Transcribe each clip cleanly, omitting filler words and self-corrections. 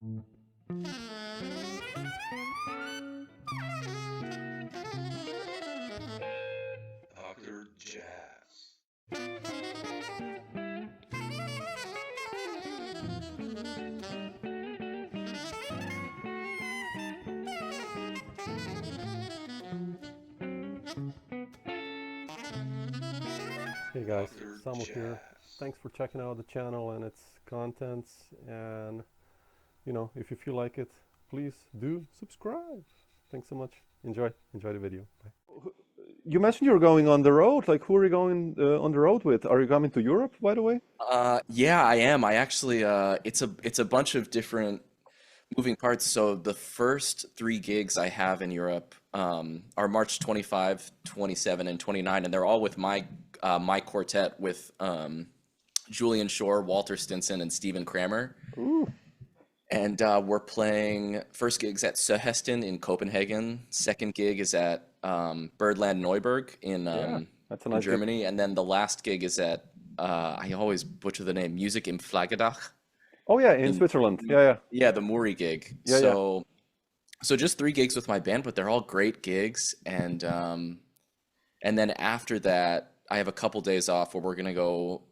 Dr. Jazz. Hey guys, Dr. Samo here. Jazz. Thanks for checking out the channel and its contents. And if you feel like it, please do subscribe. Thanks so much. Enjoy the video. Bye. You mentioned you were going on the road. Like, who are you going on the road with? Are you coming to Europe, by the way? Yeah, I am. I actually it's a bunch of different moving parts. So the first three gigs I have in Europe are March 25, 27, and 29, and they're all with my quartet with Julian Shore, Walter Stinson, and Stephen Kramer. Ooh, And we're playing first gig's at Søhesten in Copenhagen. Second gig is at Birdland Neuburg yeah, that's a in nice gig. Germany, and then the last gig is at I always butcher the name, Music im Flaggedach Oh yeah, in in Switzerland. Yeah, yeah, the Muri gig. yeah. So just three gigs with my band, but they're all great gigs. And then after that, I have a couple days off where we're gonna go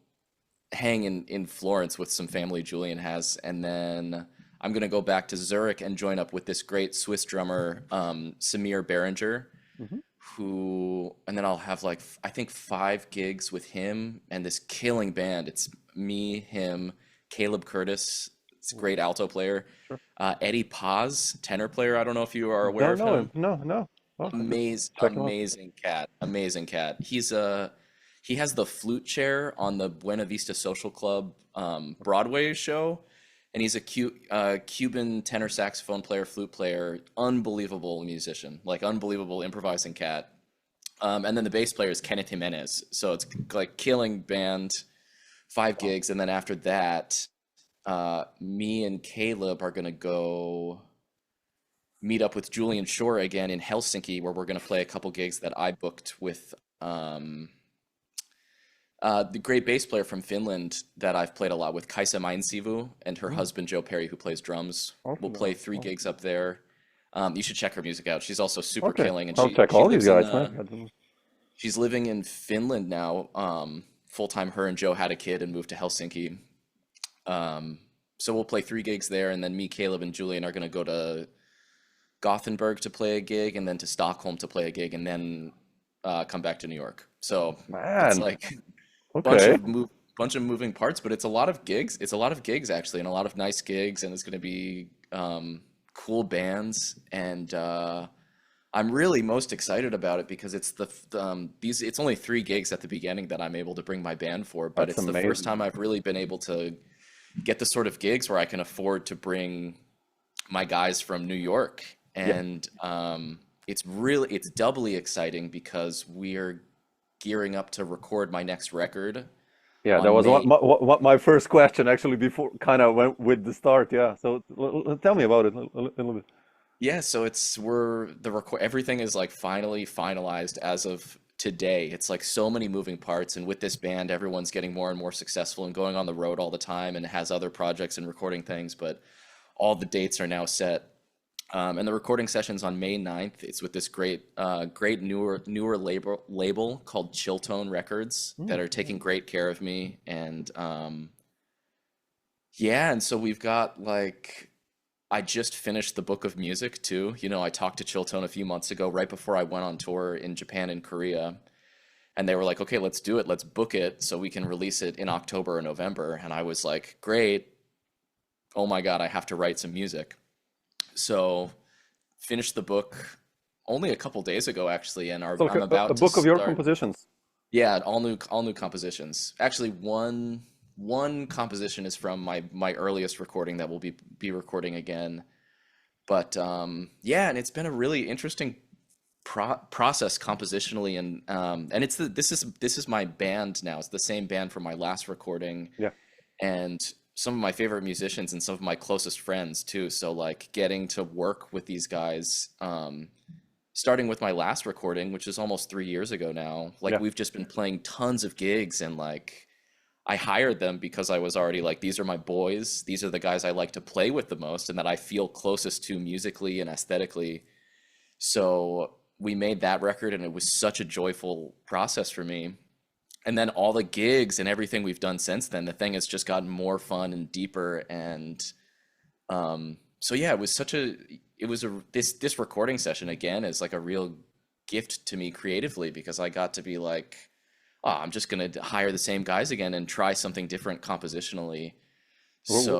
hang in Florence with some family Julian has, and then I'm gonna go back to Zurich and join up with this great Swiss drummer, Samir Berenger, Hmm. and then I'll have like I think 5 gigs with him and this killing band. It's me, him, Caleb Curtis, it's a great alto player, Sure. Eddie Paz, tenor player. I don't know if you are aware Don't of know him. him. No, no. Oh, I just check him out. Amazing cat, amazing cat. He has the flute chair on the Buena Vista Social Club Broadway show, and he's a Cuban tenor saxophone player, flute player, unbelievable musician, like unbelievable improvising cat. And then the bass player is Kenneth Jimenez, so it's like killing band, 5 gigs, and then after that, me and Caleb are gonna go meet up with Julian Shore again in Helsinki, where we're gonna play a couple gigs that I booked with the great bass player from Finland that I've played a lot with, Kaisa Mainsivu, and her Mm, husband Joe Perry, who plays drums. We'll awesome, play man. 3 gigs Awesome. up there. You should check her music out. She's also super Okay, killing, and I'll she check she all these lives in guys, man. she's living in Finland now, full time. Her and Joe had a kid and moved to Helsinki. So we'll play 3 gigs there, and then me, Caleb, and Julian are gonna go to Gothenburg to play a gig, and then to Stockholm to play a gig, and then come back to New York. So it's Man, like bunch okay. of move bunch of moving parts, but it's a lot of gigs. It's a lot of gigs actually, and a lot of nice gigs, and it's going to be cool bands, and I'm really most excited about it because it's these it's only 3 gigs at the beginning that I'm able to bring my band for, but That's it's the first amazing. time I've really been able to get the sort of gigs where I can afford to bring my guys from New York, Yeah. and it's doubly exciting because we're gearing up to record my next record Yeah, that on was May. what my first question actually before kind of went with the start. Yeah. So tell me about it a little bit. Yeah, so it's we're the record everything is like finally finalized as of today. It's like so many moving parts, and with this band, everyone's getting more and more successful and going on the road all the time and has other projects and recording things, but all the dates are now set. And the recording session's on May 9th. It's with this great newer label called Chilltone Records that Mm, are taking great care of me. And yeah, and so we've got like I just finished the book of music too. You know, I talked to Chilltone a few months ago, right before I went on tour in Japan and Korea, and they were like, "Okay, let's do it. Let's book it so we can release it in October or November." And I was like, "Great. Oh my God, I have to write some music." So finished the book only a couple days ago actually, and so like I'm a about to book of your start. compositions. Yeah, all new compositions. Actually, one composition is from my earliest recording that we'll be recording again. But yeah, and it's been a really interesting process compositionally, and this is my band now. It's the same band from my last recording, Yeah. and some of my favorite musicians and some of my closest friends too. So like getting to work with these guys, starting with my last recording, which is almost 3 years ago now. Like Yeah. we've just been playing tons of gigs, and like I hired them because I was already like, these are my boys. These are the guys I like to play with the most and that I feel closest to musically and aesthetically. So we made that record and it was such a joyful process for me. And then all the gigs and everything we've done since then, the thing has just gotten more fun and deeper. And so yeah, it was this recording session again is like a real gift to me creatively because I got to be like, oh, I'm just gonna hire the same guys again and try something different compositionally. Where So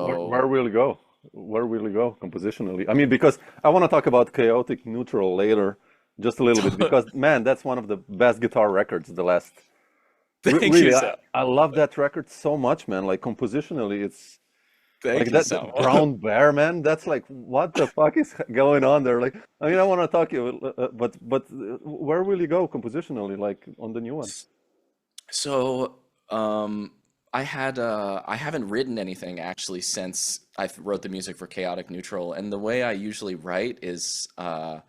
will you go? Where will you go compositionally? I mean, because I want to talk about Chaotic Neutral later, just a little bit, because man, that's one of the best guitar records the last. thank you, Really, Sam. I love that record so much, man. Like compositionally, it's Thank like you, that Sam. Brown Bear, man. That's like what the fuck is going on there? Like, I mean, I want to talk to you, where will you go compositionally, like on the new one? So, I haven't written anything actually since I wrote the music for Chaotic Neutral, and the way I usually write is I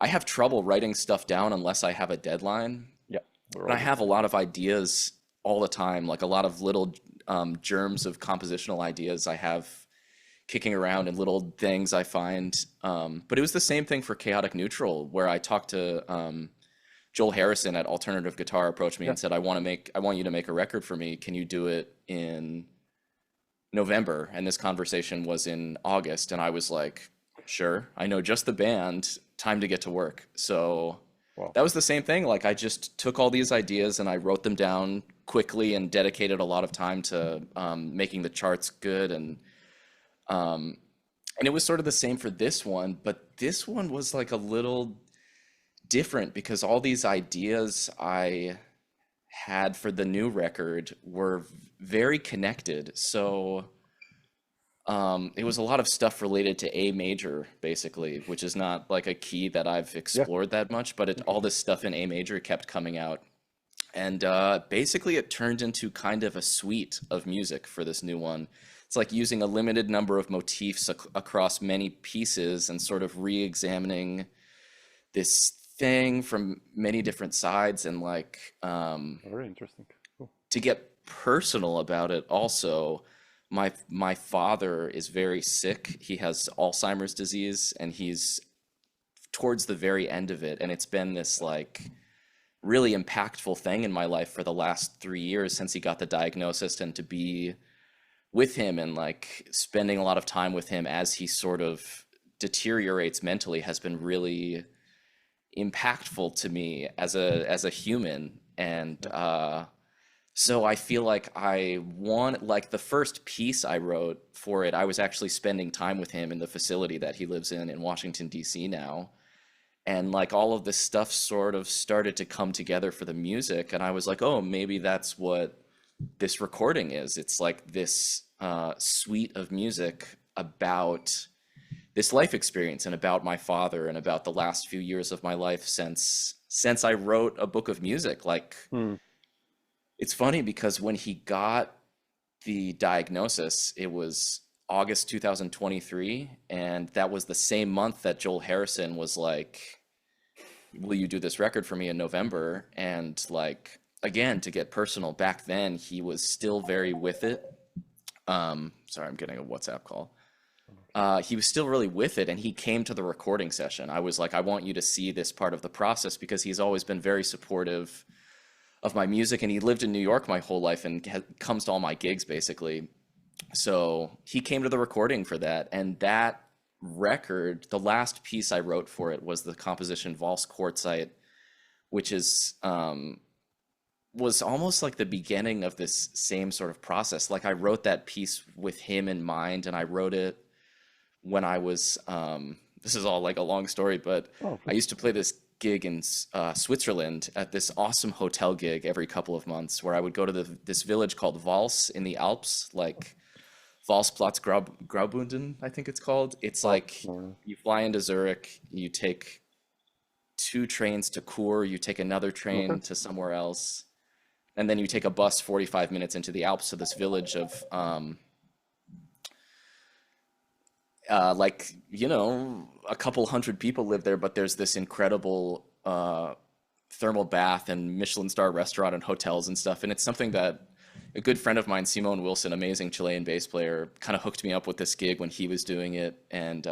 have trouble writing stuff down unless I have a deadline, Yeah, we're and I all have a lot of ideas all the time, like a lot of little germs of compositional ideas I have kicking around and little things I find. But it was the same thing for Chaotic Neutral, where I talked to Joel Harrison at Alternative Guitar approached me yeah. and said, I want you to make a record for me. Can you do it in November? And this conversation was in August. And I was like, sure, I know just the band, time to get to work. So Wow. that was the same thing. Like I just took all these ideas and I wrote them down quickly and dedicated a lot of time to making the charts good. Um, and it was sort of the same for this one, but this one was like a little different because all these ideas I had for the new record were very connected. So it was a lot of stuff related to A major, basically, which is not like a key that I've Yeah, explored that much, but all this stuff in A major kept coming out. And basically, it turned into kind of a suite of music for this new one. It's like using a limited number of motifs across many pieces and sort of re-examining this thing from many different sides and like very interesting. Cool. to get personal about it also, my father is very sick. He has Alzheimer's disease and he's towards the very end of it, and it's been this like really impactful thing in my life for the last 3 years since he got the diagnosis, and to be with him and like spending a lot of time with him as he sort of deteriorates mentally has been really impactful to me as a human. And so I feel like I want, like the first piece I wrote for it, I was actually spending time with him in the facility that he lives in Washington DC now, and like all of this stuff sort of started to come together for the music, and I was like, oh, maybe that's what this recording is. It's like this suite of music about this life experience and about my father and about the last few years of my life since I wrote a book of music. Like Hmm. it's funny because when he got the diagnosis, it was August 2023, and that was the same month that Joel Harrison was like, will you do this record for me in November? And like again, to get personal, back then he was still very with it. Sorry, I'm getting a WhatsApp call. He was still really with it, and he came to the recording session. I was like, I want you to see this part of the process because he's always been very supportive of my music, and he lived in New York my whole life and comes to all my gigs basically. So he came to the recording for that, and that record, the last piece I wrote for it was the composition Valse Quartzite, which is was almost like the beginning of this same sort of process. Like I wrote that piece with him in mind, and I wrote it when I was this is all like a long story, but Oh, I used to play this gig in Switzerland at this awesome hotel gig every couple of months where I would go to this village called Valse in the Alps, like Valsplatz Graubünden, I think it's called. It's like no. you fly into Zurich, you take 2 trains to Chur, you take another Okay. train to somewhere else, and then you take a bus 45 minutes into the Alps to this village of like, you know, a couple hundred people live there, but there's this incredible thermal bath and Michelin star restaurant and hotels and stuff. And it's something that a good friend of mine, Simone Wilson, amazing Chilean bass player, kind of hooked me up with this gig when he was doing it, and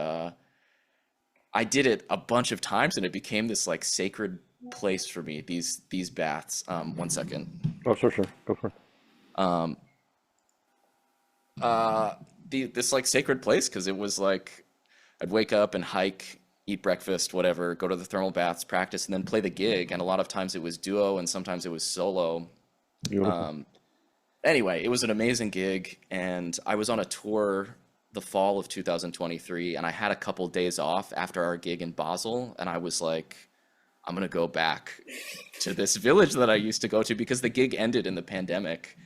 I did it a bunch of times, and it became this like sacred place for me. These baths. One second. Oh, sure, sure. Go for it. Um, this like sacred place because it was like I'd wake up and hike, eat breakfast, whatever, go to the thermal baths, practice, and then play the gig. And a lot of times it was duo, and sometimes it was solo. Beautiful. Anyway, it was an amazing gig, and I was on a tour the fall of 2023, and I had a couple days off after our gig in Basel, and I was like, I'm gonna go back to this village that I used to go to because the gig ended in the pandemic,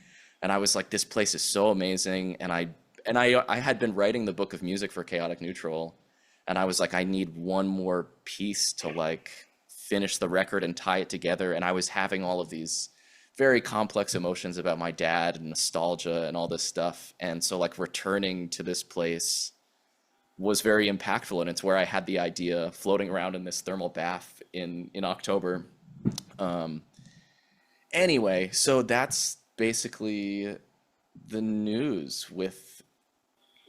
and I was like, this place is so amazing, and I had been writing the book of music for Chaotic Neutral, and I was like, I need one more piece to like finish the record and tie it together, and I was having all of these very complex emotions about my dad and nostalgia and all this stuff. And so like returning to this place was very impactful. And it's where I had the idea floating around in this thermal bath in October. Anyway, so that's basically the news with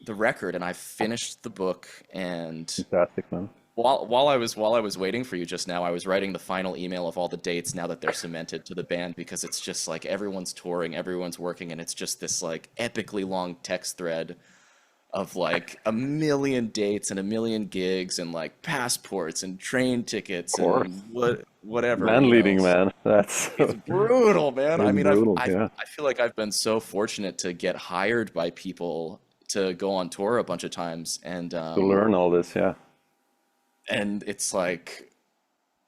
the record. And I finished the book, and Fantastic, man. while I was waiting for you just now, I was writing the final email of all the dates now that they're cemented to the band, because it's just like everyone's touring, everyone's working, and it's just this like epically long text thread of like a million dates and a million gigs and like passports and train tickets and whatever. Man you leading, know. man. That's It's brutal, man. I it's mean, brutal, yeah. I feel like I've been so fortunate to get hired by people to go on tour a bunch of times, and To learn all this, yeah. it's like,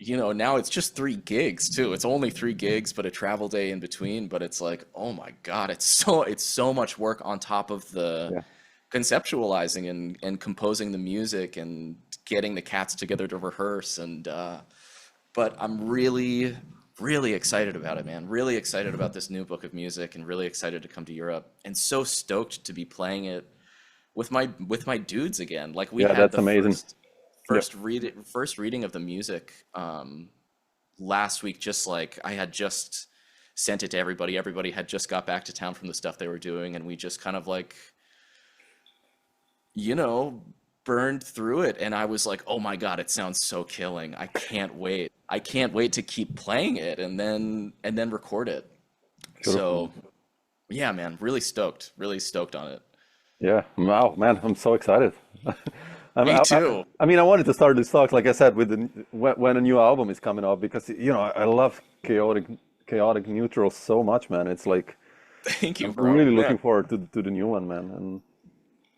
you know, now it's just 3 gigs too. It's only 3 gigs, but a travel day in between. But it's like, oh my God, it's so much work on top of the Yeah. conceptualizing and composing the music and getting the cats together to rehearse. And but I'm really, really excited about it, man. Really excited about this new book of music, and really excited to come to Europe, and so stoked to be playing it with my dudes again. Like we Yeah, had that's the amazing. Yep. first reading of the music last week. Just like I had just sent it to everybody. Everybody had just got back to town from the stuff they were doing, and we just kind of like, you know, burned through it. And I was like, oh my God, it sounds so killing. I can't wait. I can't wait to keep playing it and then record it. Beautiful. So yeah, man, really stoked on it. Yeah. Wow, man, I'm so excited. Me too. I mean, I wanted to start this talk, like I said, with when a new album is coming up, because you know I love chaotic neutral so much, man. It's like Thank you, I'm bro. really Yeah. looking forward to the new one, man. And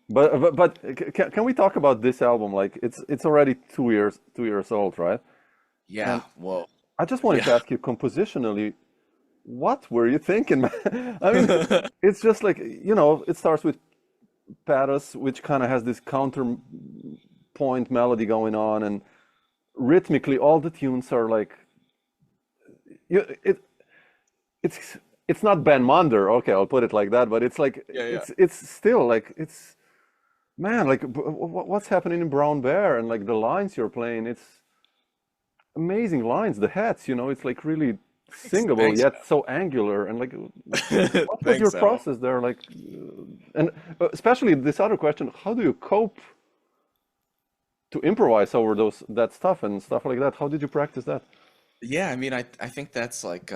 but can we talk about this album? Like it's already 2 years old, right? Yeah. And Whoa. I just wanted to Yeah. ask you compositionally, what were you thinking, man? I mean, it's just like, you know, it starts with Paris, which kind of has this counterpoint melody going on, and rhythmically, all the tunes are like, you, it, it's not Ben Monder, okay, I'll put it like that, but it's like, Yeah, yeah. it's still like, it's, man, like, what's happening in Brown Bear, and like the lines you're playing, it's amazing lines, the hats, you know, it's like really singable, Thanks, yet so angular, and like, man. what was your Thanks, Samo. process there, like, and especially this other question, how do you cope to improvise over that stuff and stuff like that? How did you practice that? Yeah, I mean, I think that's like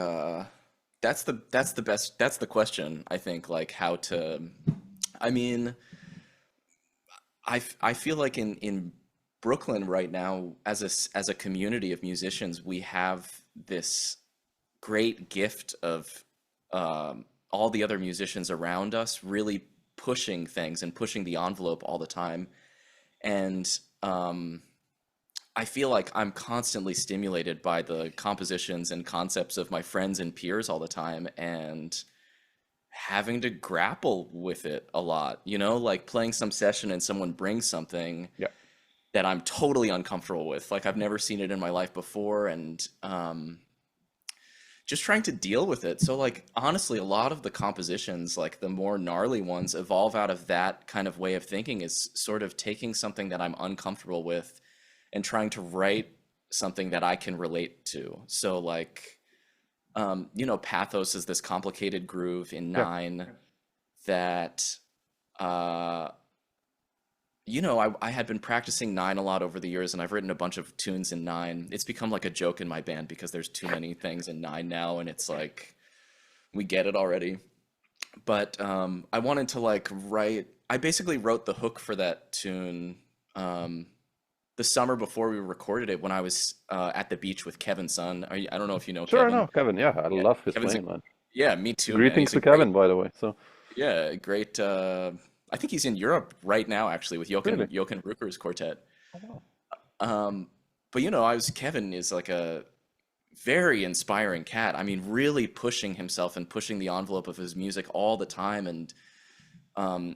that's the best, that's the question, I think, like how to, I mean, I feel like in Brooklyn right now, as as a community of musicians, we have this great gift of all the other musicians around us really pushing things and pushing the envelope all the time. And I feel like I'm constantly stimulated by the compositions and concepts of my friends and peers all the time, and having to grapple with it a lot, you know, like playing some session and someone brings something Yeah. that I'm totally uncomfortable with. Like I've never seen it in my life before, and just trying to deal with it. So like honestly, a lot of the compositions, like the more gnarly ones, evolve out of that kind of way of thinking, is sort of taking something that I'm uncomfortable with and trying to write something that I can relate to. So like you know, Pathos is this complicated groove in Yeah. nine that, uh, you know, I had been practicing nine a lot over the years, and I've written a bunch of tunes in nine. It's become like a joke in my band because there's too many things in nine now, and it's like we get it already. But I wanted to like write. I basically wrote the hook for that tune um, the summer before we recorded it when I was at the beach with Kevin Sun. I don't know if you know Sure, I Kevin. know Kevin. Yeah, I Yeah, love his Kevin's a playing, man. yeah, me too, man. Greetings He's a to great Kevin, by the way. So yeah, great. I think he's in Europe right now, actually, with really, Jochen Rucker's quartet. oh, wow. Um, but you know, Kevin is like a very inspiring cat. I mean, really pushing himself and pushing the envelope of his music all the time, and um,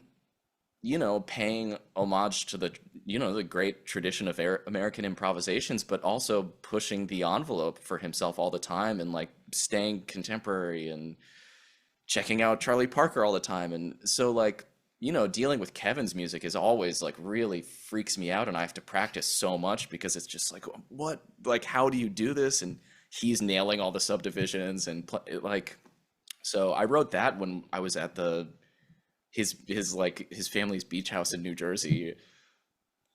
you know, paying homage to the you know the great tradition of American improvisations, but also pushing the envelope for himself all the time, and like staying contemporary and checking out Charlie Parker all the time. And so like, you know, dealing with Kevin's music is always like really freaks me out, and I have to practice so much because it's just like what like how do you do this? And he's nailing all the subdivisions and like so I wrote that when I was at the his family's beach house in New Jersey,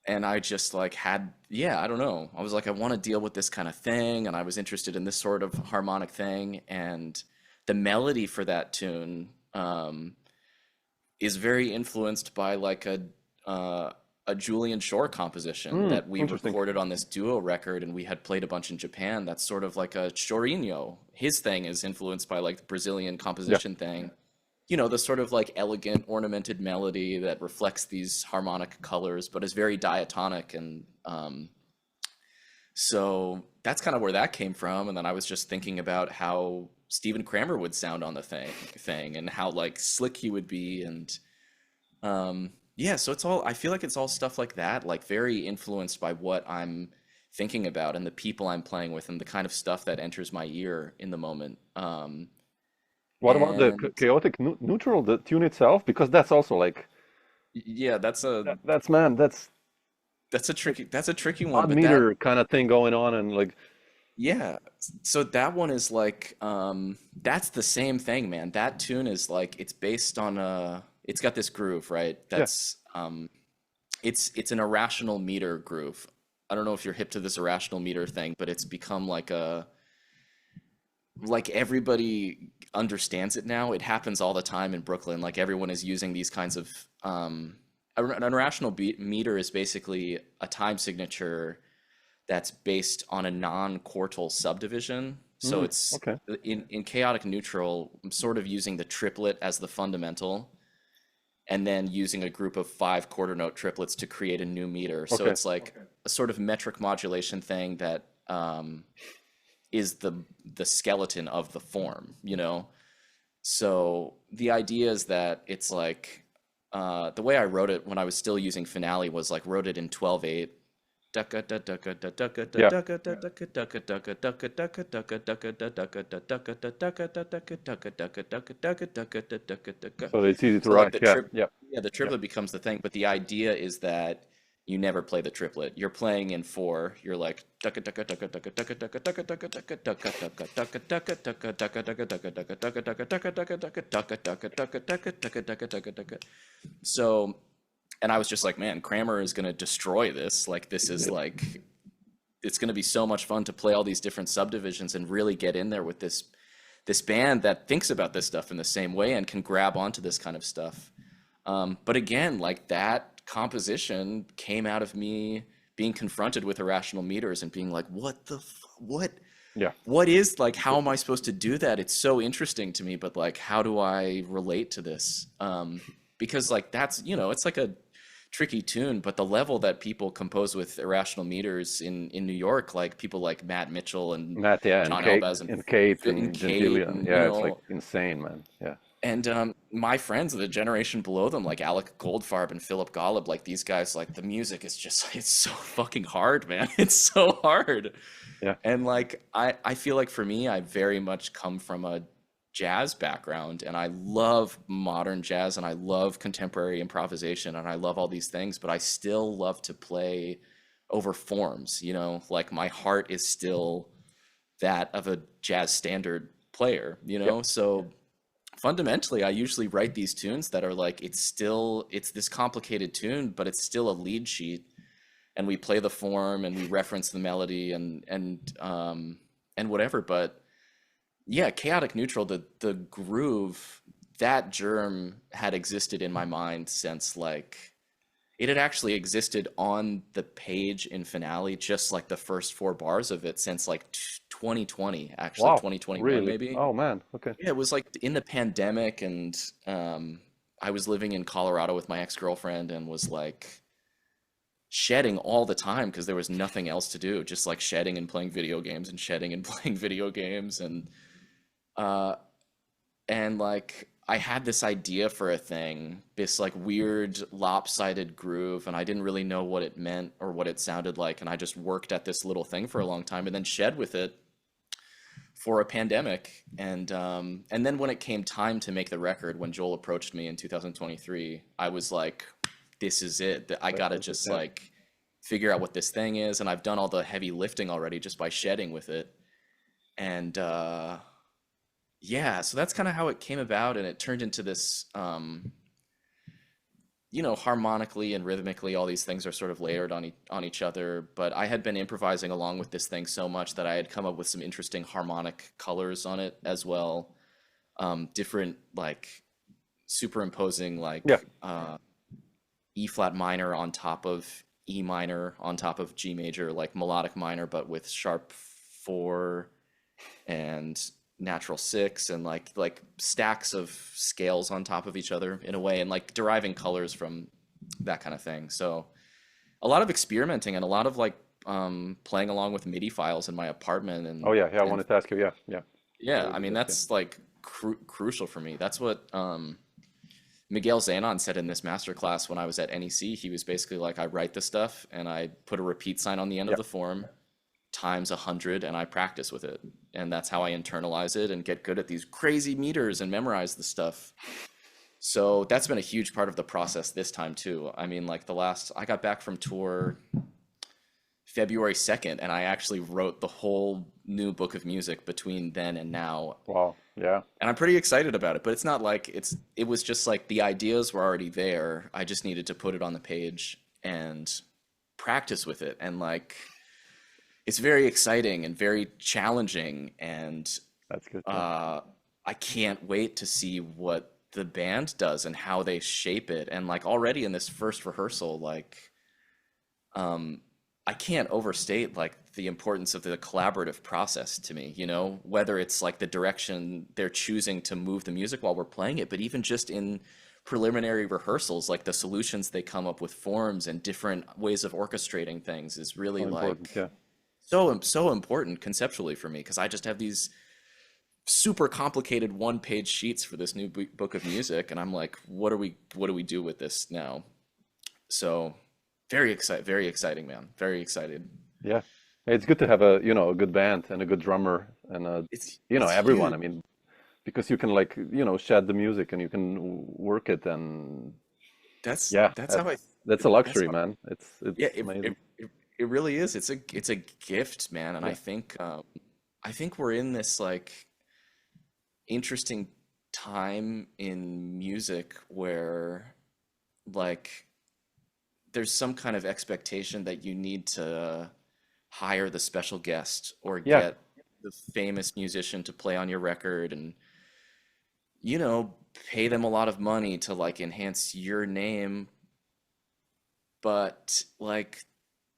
and I just like had yeah, I don't know. I was like I want to deal with this kind of thing, and I was interested in this sort of harmonic thing, and the melody for that tune is very influenced by like a Julian Shore composition that we Interesting. recorded on this duo record, and we had played a bunch in Japan. That's sort of like a chorinho. His thing is influenced by like the Brazilian Yeah. composition thing. You know, the sort of like elegant ornamented melody that reflects these harmonic colors, but is very diatonic. And so that's kind of where that came from. And then I was just thinking about how Stephen Kramer would sound on the thing and how like slick he would be. And yeah, so it's all, I feel like it's all stuff like that, like very influenced by what I'm thinking about and the people I'm playing with and the kind of stuff that enters my ear in the moment. What about the And chaotic neutral, the tune itself? Because that's also like yeah, that's man, that's that's a tricky one, odd but that meter kind of thing going on, and like yeah, so that one is like that's the same thing, man. That tune is like it's based on it's got this groove, right? yeah, That's it's an irrational meter groove. I don't know if you're hip to this irrational meter thing, but it's become like a like everybody understands it now. It happens all the time in Brooklyn. Like everyone is using these kinds of an irrational meter is basically a time signature that's based on a non-quartal subdivision. So it's okay, in chaotic neutral, I'm sort of using the triplet as the fundamental, and then using a group of 5 quarter note triplets to create a new meter. So okay. it's like a sort of metric modulation thing that is the skeleton of the form, you know? So the idea is that it's like the way I wrote it when I was still using Finale was like wrote it in 12/8. Yeah. So it's easy to So like write. the Yeah, trip, yeah, yeah, the yeah. triplet becomes the thing, but the idea is that you never play the triplet. You're playing in four. You're like so, and I was just like, man, Kramer is gonna destroy this. Like this is like it's going to be so much fun to play all these different subdivisions and really get in there with this band that thinks about this stuff in the same way and can grab onto this kind of stuff. But again, like that composition came out of me being confronted with irrational meters and being like, Yeah. what is like, how am I supposed to do that? It's so interesting to me, but like, how do I relate to this? Because like that's, you know, it's like a tricky tune, but the level that people compose with irrational meters in New York, like people like Matt Mitchell and Matt, yeah, John Elbaz And Kate and and Kate Gentilia. and you Yeah, it's like know insane, man. Yeah. and my friends of the generation below them, like Alec Goldfarb and Philip Golub, like these guys, like the music is just it's so fucking hard, man. It's so hard. Yeah. And like I feel like for me, I very much come from a jazz background, and I love modern jazz and I love contemporary improvisation and I love all these things, but I still love to play over forms, you know, like my heart is still that of a jazz standard player, you Yeah. know? So fundamentally, I usually write these tunes that are like, it's this complicated tune, but it's still a lead sheet, and we play the form and we reference the melody and whatever. But yeah, chaotic neutral, the groove, that germ had existed in my mind since like it had actually existed on the page in Finale, just like the first four bars of it since like 2020, actually Wow. 2021 Really? maybe. Oh man. Okay. Yeah, it was like in the pandemic, and I was living in Colorado with my ex-girlfriend and was like shedding all the time because there was nothing else to do, just like shedding and playing video games and shedding and playing video games uh and like I had this idea for a thing, this like weird lopsided groove, and I didn't really know what it meant or what it sounded like, and I just worked at this little thing for a long time and then shed with it for a pandemic. And then when it came time to make the record, when Joel approached me in 2023, I was like, this is it. I That gotta was it. just Yeah. like figure out what this thing is, and I've done all the heavy lifting already just by shedding with it. And yeah, so that's kind of how it came about, and it turned into this you know, harmonically and rhythmically, all these things are sort of layered on each other. But I had been improvising along with this thing so much that I had come up with some interesting harmonic colors on it as well. Different like superimposing like Yeah. E flat minor on top of E minor on top of G major, like melodic minor, but with sharp four and natural six, and like stacks of scales on top of each other in a way, and like deriving colors from that kind of thing. So a lot of experimenting and a lot of like playing along with MIDI files in my apartment, Oh yeah. Yeah. I and wanted to ask you. Yeah. Yeah. yeah, Very I good. mean Yeah. that's like crucial for me. That's what Miguel Zanon said in this masterclass when I was at NEC. He was basically like, I write the stuff and I put a repeat sign on the end of Yeah. the form times 100, and I practice with it. And that's how I internalize it and get good at these crazy meters and memorize the stuff. So that's been a huge part of the process this time too. I mean, like I got back from tour February 2nd, and I actually wrote the whole new book of music between then and now, Wow. Yeah. and I'm pretty excited about it. But it's not like it was just like the ideas were already there. I just needed to put it on the page and practice with it. And like it's very exciting and very challenging, and That's good. Yeah. I can't wait to see what the band does and how they shape it. And like already in this first rehearsal, like I can't overstate like the importance of the collaborative process to me, you know, whether it's like the direction they're choosing to move the music while we're playing it, but even just in preliminary rehearsals, like the solutions they come up with, forms and different ways of orchestrating things is really So important. like Yeah. so important conceptually for me, because I just have these super complicated one-page sheets for this new book of music, and I'm like, what do we do with this now? So very exciting, man. Very excited. Yeah. It's good to have a, you know, a good band and a good drummer and you know, It's everyone. huge. I mean, because you can like, you know, shed the music and you can work it and That's yeah, that's how I that's a that's luxury, how man. yeah, It's amazing. it really is. It's a gift, man. And Yeah. I think we're in this like interesting time in music where like there's some kind of expectation that you need to hire the special guest or Yeah. get the famous musician to play on your record, and you know, pay them a lot of money to like enhance your name. But like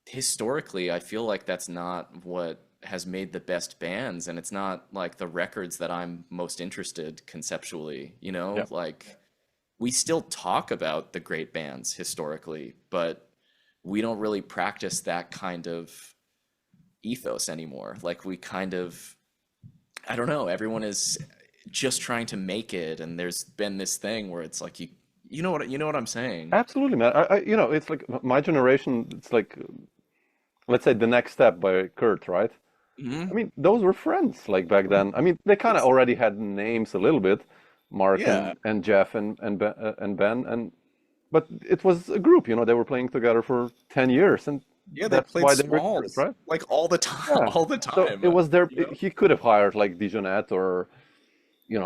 historically, I feel like that's not what has made the best bands, and it's not like the records that I'm most interested conceptually, you Yeah. know? Like we still talk about the great bands historically, but we don't really practice that kind of ethos anymore. Like we kind of, I don't know, everyone is just trying to make it, and there's been this thing where it's like you know what I'm saying? Absolutely, man. You know, it's like my generation, it's like, let's say The Next Step by Kurt, right? I Hmm. mean, those were friends like back then. I mean, they kind of It's already had names a little bit, Mark yeah, and Jeff and Ben, and but it was a group, you know, they were playing together for 10 years, and yeah. They that's played why they were good, Smalls right? like all the time, Yeah. all the So time. it was there. You know? He could have hired like Dijonette or,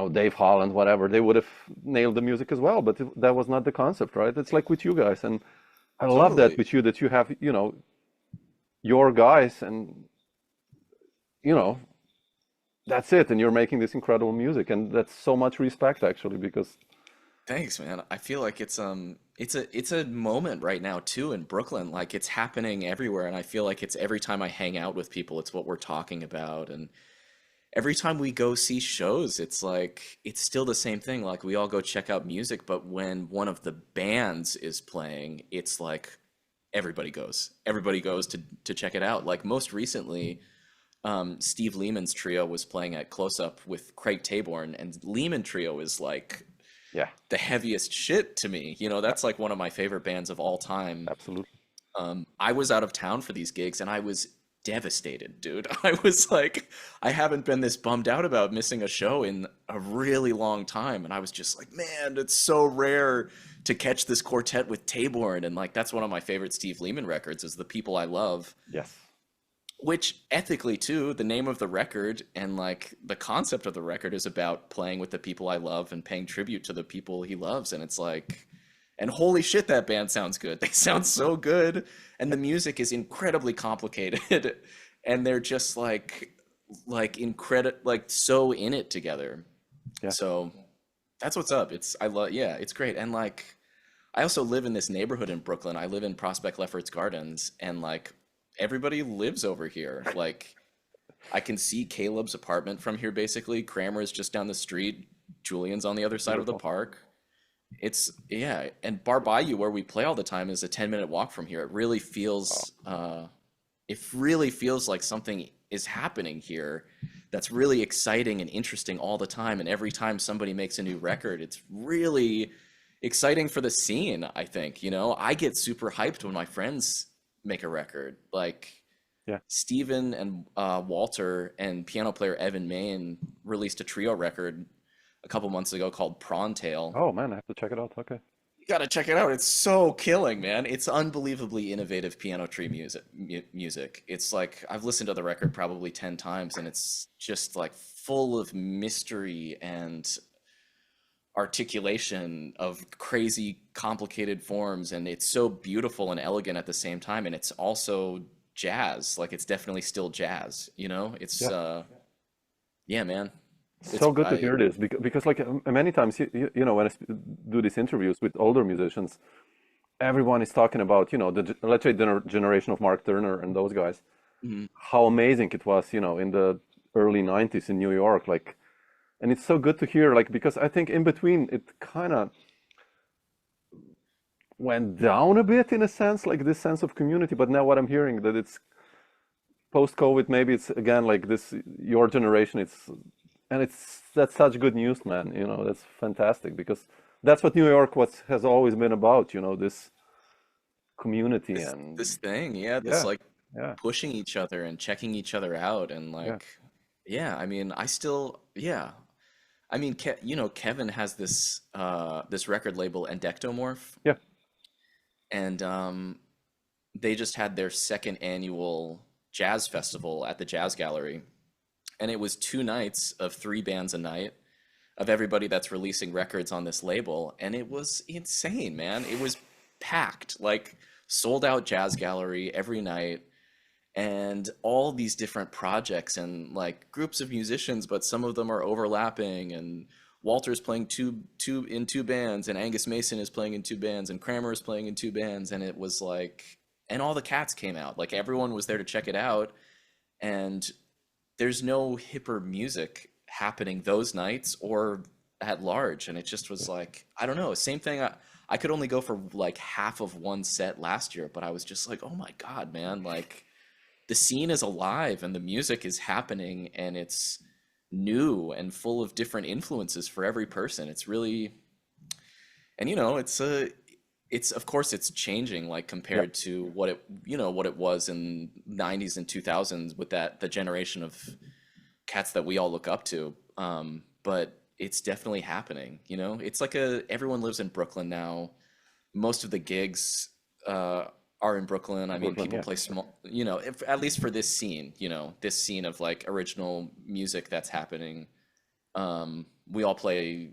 Dave Holland, whatever, they would have nailed the music as well, but that was not the concept, right? It's like with you guys, and I love that Totally. with you, that you have, your guys, and you know, that's it, and you're making this incredible music, and that's so much respect actually, because Thanks, man. I feel like it's a moment right now too in Brooklyn. Like it's happening everywhere, and I feel like it's every time I hang out with people, it's what we're talking about. And every time we go see shows, it's like it's still the same thing. Like we all go check out music, but when one of the bands is playing, it's like everybody goes. Everybody goes to check it out. Like most recently, Steve Lehman's trio was playing at Close Up with Craig Taborn, and Lehman Trio is like yeah, the heaviest shit to me. That's like one of my favorite bands of all time. absolutely. I was out of town for these gigs and I was devastated, dude. I was like, I haven't been this bummed out about missing a show in a really long time. And I was just like, man, it's so rare to catch this quartet with Taborn. And like, that's one of my favorite Steve Lehman records is The People I Love, Yes. which ethically too, the name of the record and like the concept of the record is about playing with the people I love and paying tribute to the people he loves. And it's like, and holy shit, that band sounds good. They sound so good. And the music is incredibly complicated. And they're just like so in it together. Yeah. So that's what's up. Yeah, it's great. And like, I also live in this neighborhood in Brooklyn. I live in Prospect Lefferts Gardens, and like everybody lives over here. Like I can see Caleb's apartment from here basically. Kramer is just down the street. Julian's on the other side of the Beautiful. park. It's yeah, and Bar Bayou where we play all the time is a 10-minute walk from here. It really feels like something is happening here that's really exciting and interesting all the time. And every time somebody makes a new record, it's really exciting for the scene, I think. I get super hyped when my friends make a record. Like Yeah. Steven and Walter and piano player Evan Main released a trio record a couple months ago called Prawn Tale. Oh man, I have to check it out. Okay. You gotta check it out. It's so killing, man. It's unbelievably innovative piano tree music. It's like I've listened to the record probably 10 times, and it's just like full of mystery and articulation of crazy, complicated forms, and it's so beautiful and elegant at the same time. And it's also jazz. Like it's definitely still jazz. It's Yeah. yeah, man. So good to hear this, because like many times, when I do these interviews with older musicians, everyone is talking about, let's say the generation of Mark Turner and those guys, Mhm. how amazing it was, in the early 90s in New York, like, and it's so good to hear, like, because I think in between it kind of went down a bit in a sense, like this sense of community, but now what I'm hearing that it's post-COVID, maybe it's again like this, your generation, and that's such good news, man. That's fantastic, because that's what New York has always been about. This community, and This thing, yeah, this yeah, like yeah, pushing each other and checking each other out and yeah, like yeah, I mean, yeah. I mean, Kevin has this record label Endectomorph, yeah. and they just had their second annual jazz festival at the Jazz Gallery, and it was 2 nights of 3 bands a night of everybody that's releasing records on this label, and it was insane, man. It was packed, like sold out Jazz Gallery every night, and all these different projects and like groups of musicians, but some of them are overlapping, and Walter's playing two bands, and Angus Mason is playing in 2 bands, and Kramer is playing in 2 bands, and it was like, and all the cats came out, like everyone was there to check it out, and there's no hipper music happening those nights or at large, and it just was like, I don't know, same thing. I could only go for like half of one set last year, but I was just like, oh my God, man, like the scene is alive and the music is happening, and it's new and full of different influences for every person. It's really, and it's of course it's changing, like Yeah. compared to what it was in 90s and 2000s with the generation of cats that we all look up to. But it's definitely happening. It's like everyone lives in Brooklyn now. Most of the gigs are in Brooklyn. I mean, Brooklyn, people yeah. play small, at least for this scene, this scene of like original music that's happening. we all play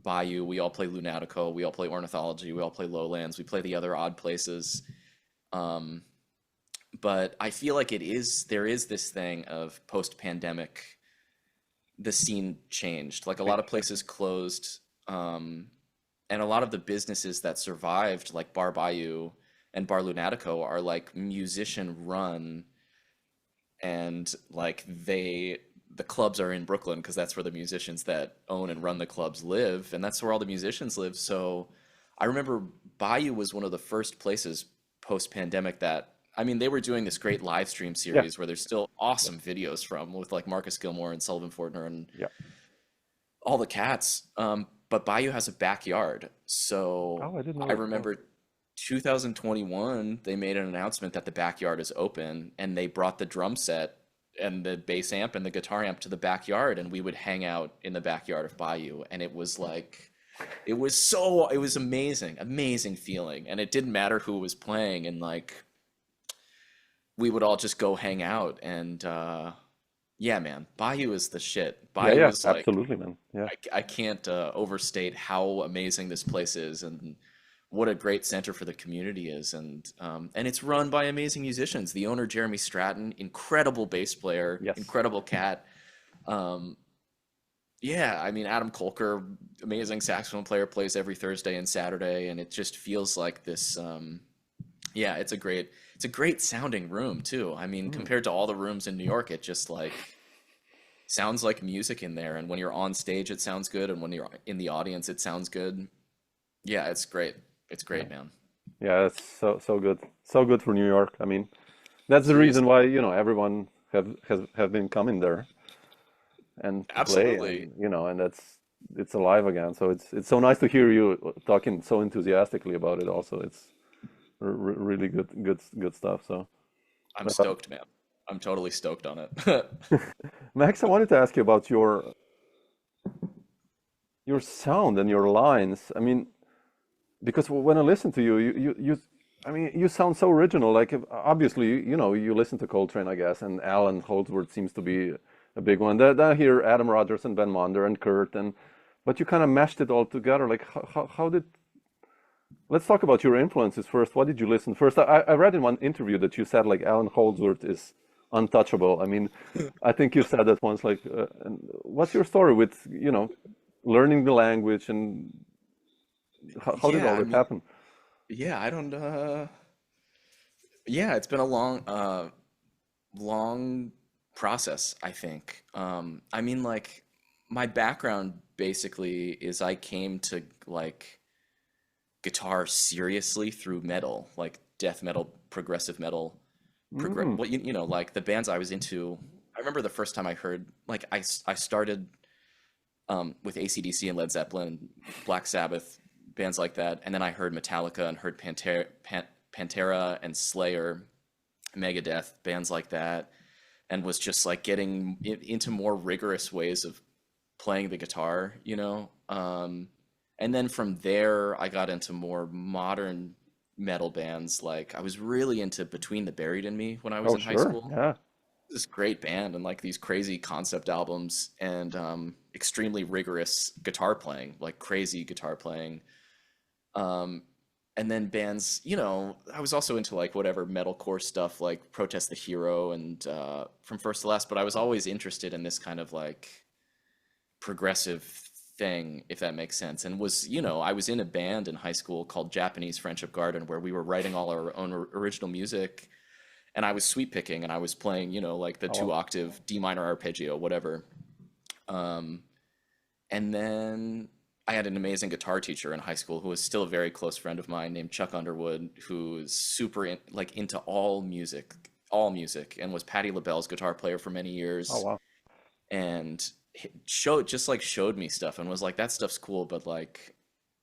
Bayou, we all play Lunatico, we all play Ornithology, we all play Lowlands, we play the other odd places. Um, but I feel like there is this thing of post-pandemic, the scene changed. Like a lot of places closed, and a lot of the businesses that survived, like Bar Bayou and Bar Lunatico, are like musician run, and like the clubs are in Brooklyn because that's where the musicians that own and run the clubs live, and that's where all the musicians live. So I remember Bayou was one of the first places post-pandemic that, I mean, they were doing this great live stream Yeah. series where there's still awesome videos from, with like Marcus Gilmore and Sullivan Fortner and Yeah. all the cats. But Bayou has a backyard. So Oh, I didn't know I that. Oh. remember 2021, they made an announcement that the backyard is open, and they brought the drum set and the bass amp and the guitar amp to the backyard, and we would hang out in the backyard of Bayou. And it was like, it was amazing, amazing feeling. And it didn't matter who was playing, and like, we would all just go hang out. And yeah, man, Bayou is the shit. Yeah, Bayou yeah, is like, absolutely, man. Yeah. I can't overstate how amazing this place is, and what a great center for the community is. And it's run by amazing musicians. The owner, Jeremy Stratton, incredible bass player, Yes. incredible cat. Yeah, I mean, Adam Kolker, amazing saxophone player, plays every Thursday and Saturday, and it just feels like this. Yeah, it's a great sounding room too. I mean, compared to all the rooms in New York, it just like sounds like music in there. And when you're on stage, it sounds good, and when you're in the audience, it sounds good. Yeah, it's great. It's great, man. Yeah, it's so good. So good for New York. I mean, that's the reason Seriously. why, everyone have been coming there and to play, Absolutely. and and it's alive again. So it's so nice to hear you talking so enthusiastically about it also. It's really good stuff. So, I'm but, stoked, man. I'm totally stoked on it. Max, I wanted to ask you about your sound and your lines. I mean, because when I listen to you, I mean, you sound so original. Like, obviously, you listen to Coltrane, I guess, and Alan Holdsworth seems to be a big one. Then I hear Adam Rogers and Ben Monder and Kurt, but you kind of meshed it all together. Like, how did? Let's talk about your influences first. What did you listen first? I read in one interview that you said like Alan Holdsworth is untouchable. I mean, I think you said that once. Like, and what's your story with learning the language, and how did Yeah, all I this mean, happen? yeah, I don't yeah, it's been a long process, I think. I mean, like, my background basically is I came to like guitar seriously through metal, like death metal, progressive metal, Mm, well, like the bands I was into. I remember the first time I heard, like, I started with AC/DC and Led Zeppelin, Black Sabbath, bands like that, and then I heard Metallica and heard Pantera and Slayer, Megadeth, bands like that, and was just like getting into more rigorous ways of playing the guitar, and then from there I got into more modern metal bands. Like, I was really into Between the Buried and Me when I was oh, in high sure. school. Yeah. This great band, and like these crazy concept albums, and extremely rigorous guitar playing, like crazy guitar playing. Um, and then bands, I was also into like whatever metalcore stuff, like Protest the Hero and From First to Last, but I was always interested in this kind of like progressive thing, if that makes sense. And I was in a band in high school called Japanese Friendship Garden, where we were writing all our own original music, and I was sweep picking, and I was playing, like the Oh, two wow. octave D minor arpeggio, whatever. Um, and then I had an amazing guitar teacher in high school who was still a very close friend of mine, named Chuck Underwood, who's super into all music, and was Patti LaBelle's guitar player for many Oh, years, wow. and showed me stuff and was like, that stuff's cool, but like,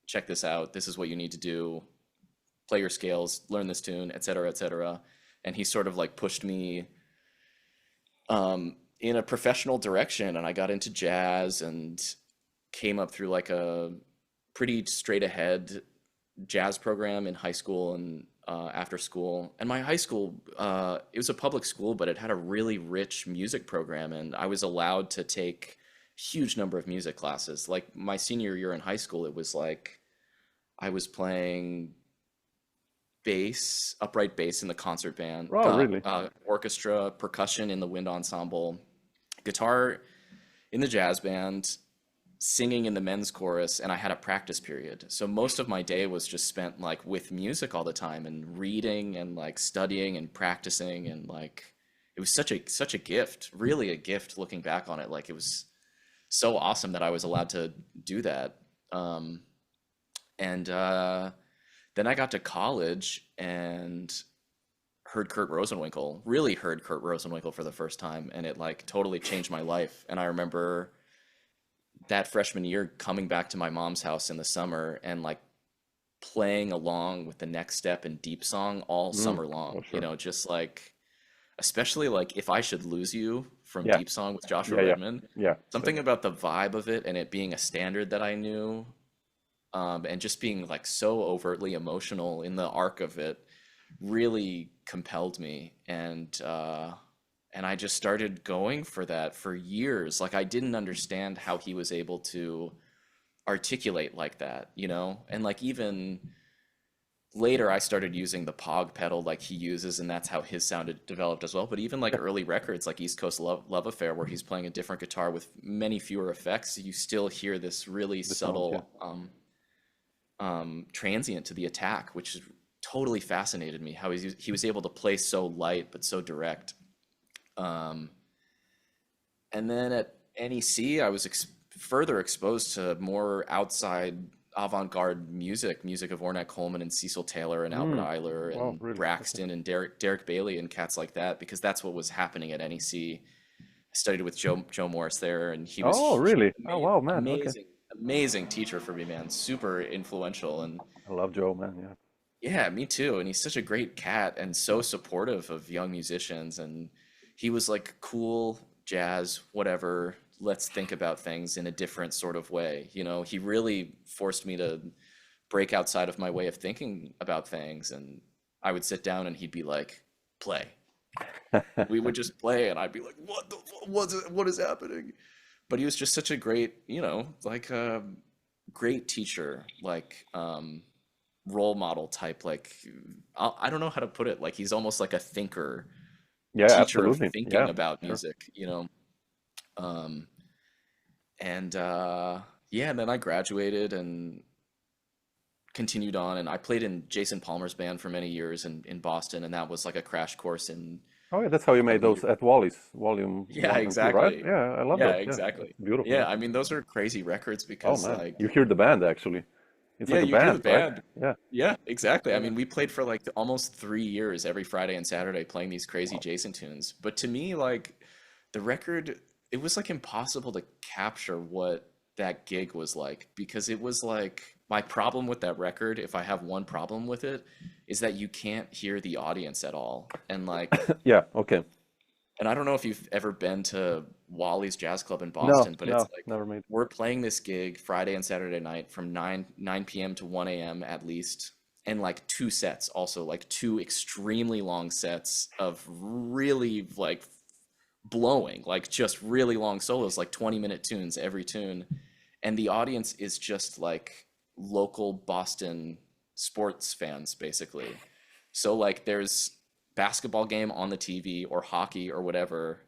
check this out. This is what you need to do. Play your scales, learn this tune, etc., etc. And he sort of like pushed me in a professional direction, and I got into jazz and came up through like a pretty straight ahead jazz program in high school and after school. And my high school, it was a public school, but it had a really rich music program, and I was allowed to take huge number of music classes. Like my senior year in high school, it was like I was playing bass, upright bass in the concert band, Oh, really? orchestra, percussion in the wind ensemble, guitar in the jazz band, singing in the men's chorus, and I had a practice period. So most of my day was just spent like with music all the time and reading and like studying and practicing, and like it was such a gift, really a gift looking back on it. Like it was so awesome that I was allowed to do that. And Then I got to college and really heard Kurt Rosenwinkel for the first time, and it like totally changed my life. And I remember that freshman year coming back to my mom's house in the summer and like playing along with the next step in Deep Song all summer long, Oh, sure. just like, especially like If I Should Lose You from Yeah. Deep Song with Joshua Yeah. Yeah. Redman. Yeah. Something about the vibe of it and it being a standard that I knew, and just being like so overtly emotional in the arc of it really compelled me. And I just started going for that for years. Like I didn't understand how he was able to articulate like that, And like even later I started using the Pog pedal like he uses, and that's how his sound had developed as well. But even like early records like East Coast Love Affair, where he's playing a different guitar with many fewer effects, you still hear this really The sound, yeah. subtle transient to the attack, which is totally fascinated me, how he was able to play so light but so direct. And then at NEC, I was further exposed to more outside avant-garde music of Ornette Coleman and Cecil Taylor and Albert Eiler Wow, and really? Braxton and Derek Bailey and cats like that, because that's what was happening at NEC. I studied with Joe Morris there, and he was Oh, really? Oh, wow, man. Okay. amazing teacher for me, man. Super influential. And I love Joe, man. Yeah. yeah, me too. And he's such a great cat and so supportive of young musicians. And he was like, cool, jazz, whatever. Let's think about things in a different sort of way. He really forced me to break outside of my way of thinking about things. And I would sit down and he'd be like, play. We would just play, and I'd be like, what is happening? But he was just such a great, like a great teacher, like role model type. Like I don't know how to put it. Like he's almost like a thinker, Yeah, teacher of absolutely. thinking Yeah, about sure. music. Um, and Yeah, and then I graduated and continued on, and I played in Jason Palmer's band for many years in Boston, and that was like a crash course in Oh, yeah, that's how you how made those at Wally's, volume Yeah, 1 and 2, right? exactly. Yeah, I love Yeah, those. Yeah, exactly. it's beautiful. Yeah, Yeah. I mean, those are crazy records Oh, because, man, you like, hear the band actually. It's yeah, like a you hear the band, right? band. Yeah. Yeah, exactly. I Yeah. mean, we played for like almost 3 years every Friday and Saturday playing these crazy Wow. Jason tunes. But to me, like, the record, it was like impossible to capture what that gig was like, because it was like my problem with that record, if I have one problem with it, is that you can't hear the audience at all. Yeah. Okay. And I don't know if you've ever been to Wally's Jazz Club in No, Boston, but it's no, like never made. we're playing this gig Friday and Saturday night from 9 p.m. to 1 a.m. at least, and like two sets, also like two extremely long sets of really like blowing, like just really long solos, like 20-minute tunes every tune. And the audience is just like local Boston sports fans, basically. So like there's basketball game on the TV or hockey or whatever.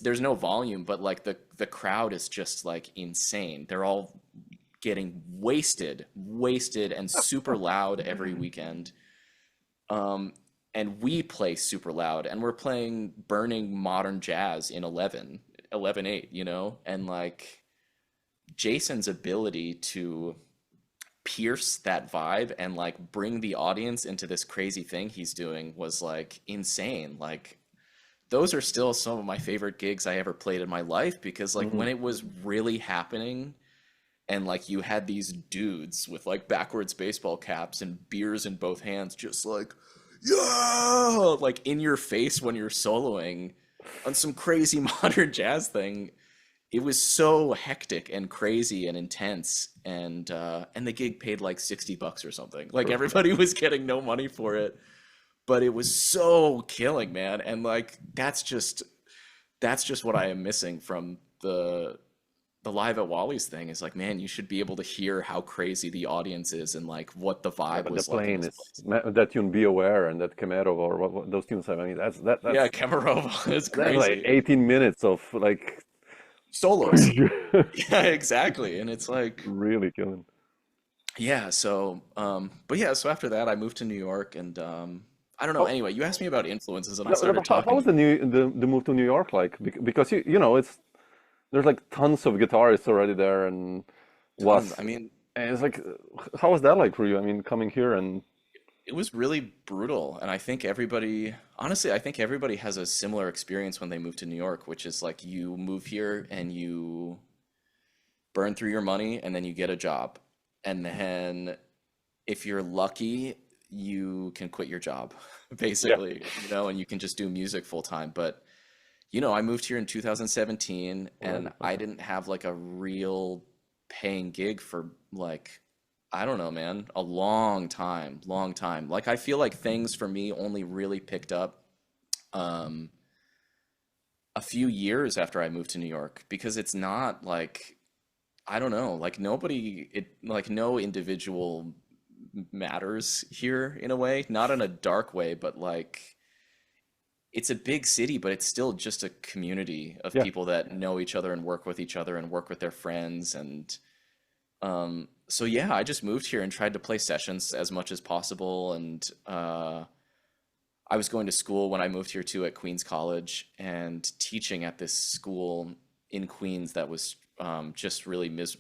There's no volume, but like the crowd is just like insane. They're all getting wasted and super loud every weekend. And we play super loud, and we're playing burning modern jazz in 11/8, and like Jason's ability to pierce that vibe and like bring the audience into this crazy thing he's doing was like insane. Like those are still some of my favorite gigs I ever played in my life, because like Hmm. when it was really happening, and like you had these dudes with like backwards baseball caps and beers in both hands, just like, yeah, like in your face when you're soloing on some crazy modern jazz thing. It was so hectic and crazy and intense, and the gig paid like $60 or something. Like Perfect. everybody was getting no money for it, but it was so killing, man. And like that's just what I am missing from the live at Wally's thing is like, man, you should be able to hear how crazy the audience is and like what the Yeah, vibe but the was like in playing this is place. that tune "Be Aware" and that Kemerov or what those tunes. I mean, Yeah, Kemerova is that's like crazy. 18 minutes of like Solos. Yeah, exactly. And it's like, really killing. yeah, so but yeah, so after that I moved to New York and I don't know. How Anyway, you asked me about influences and I no, no, started but how talking was the move to New York like? Because you know it's there's like tons of guitarists already there and tons. was I mean, and it's like how was that like for you? I mean, coming here and it was really brutal and I think everybody, honestly, I think everybody has a similar experience when they move to New York, which is like you move here and you burn through your money and then you get a job. And then if you're lucky, you can quit your job, yeah, basically, and you can just do music full time. But, I moved here in 2017 and already I okay. didn't have like a real paying gig for like, I don't know, man, a long time, long time. Like, I feel like things for me only really picked up um, a few years after I moved to New York because it's not like, I don't know, like like no individual matters here in a way, not in a dark way, but like it's a big city, but it's still just a community of Yeah, people that know each other and work with each other and work with their friends. And so, yeah, I just moved here and tried to play sessions as much as possible. And I was going to school when I moved here too at Queens College and teaching at this school in Queens that was just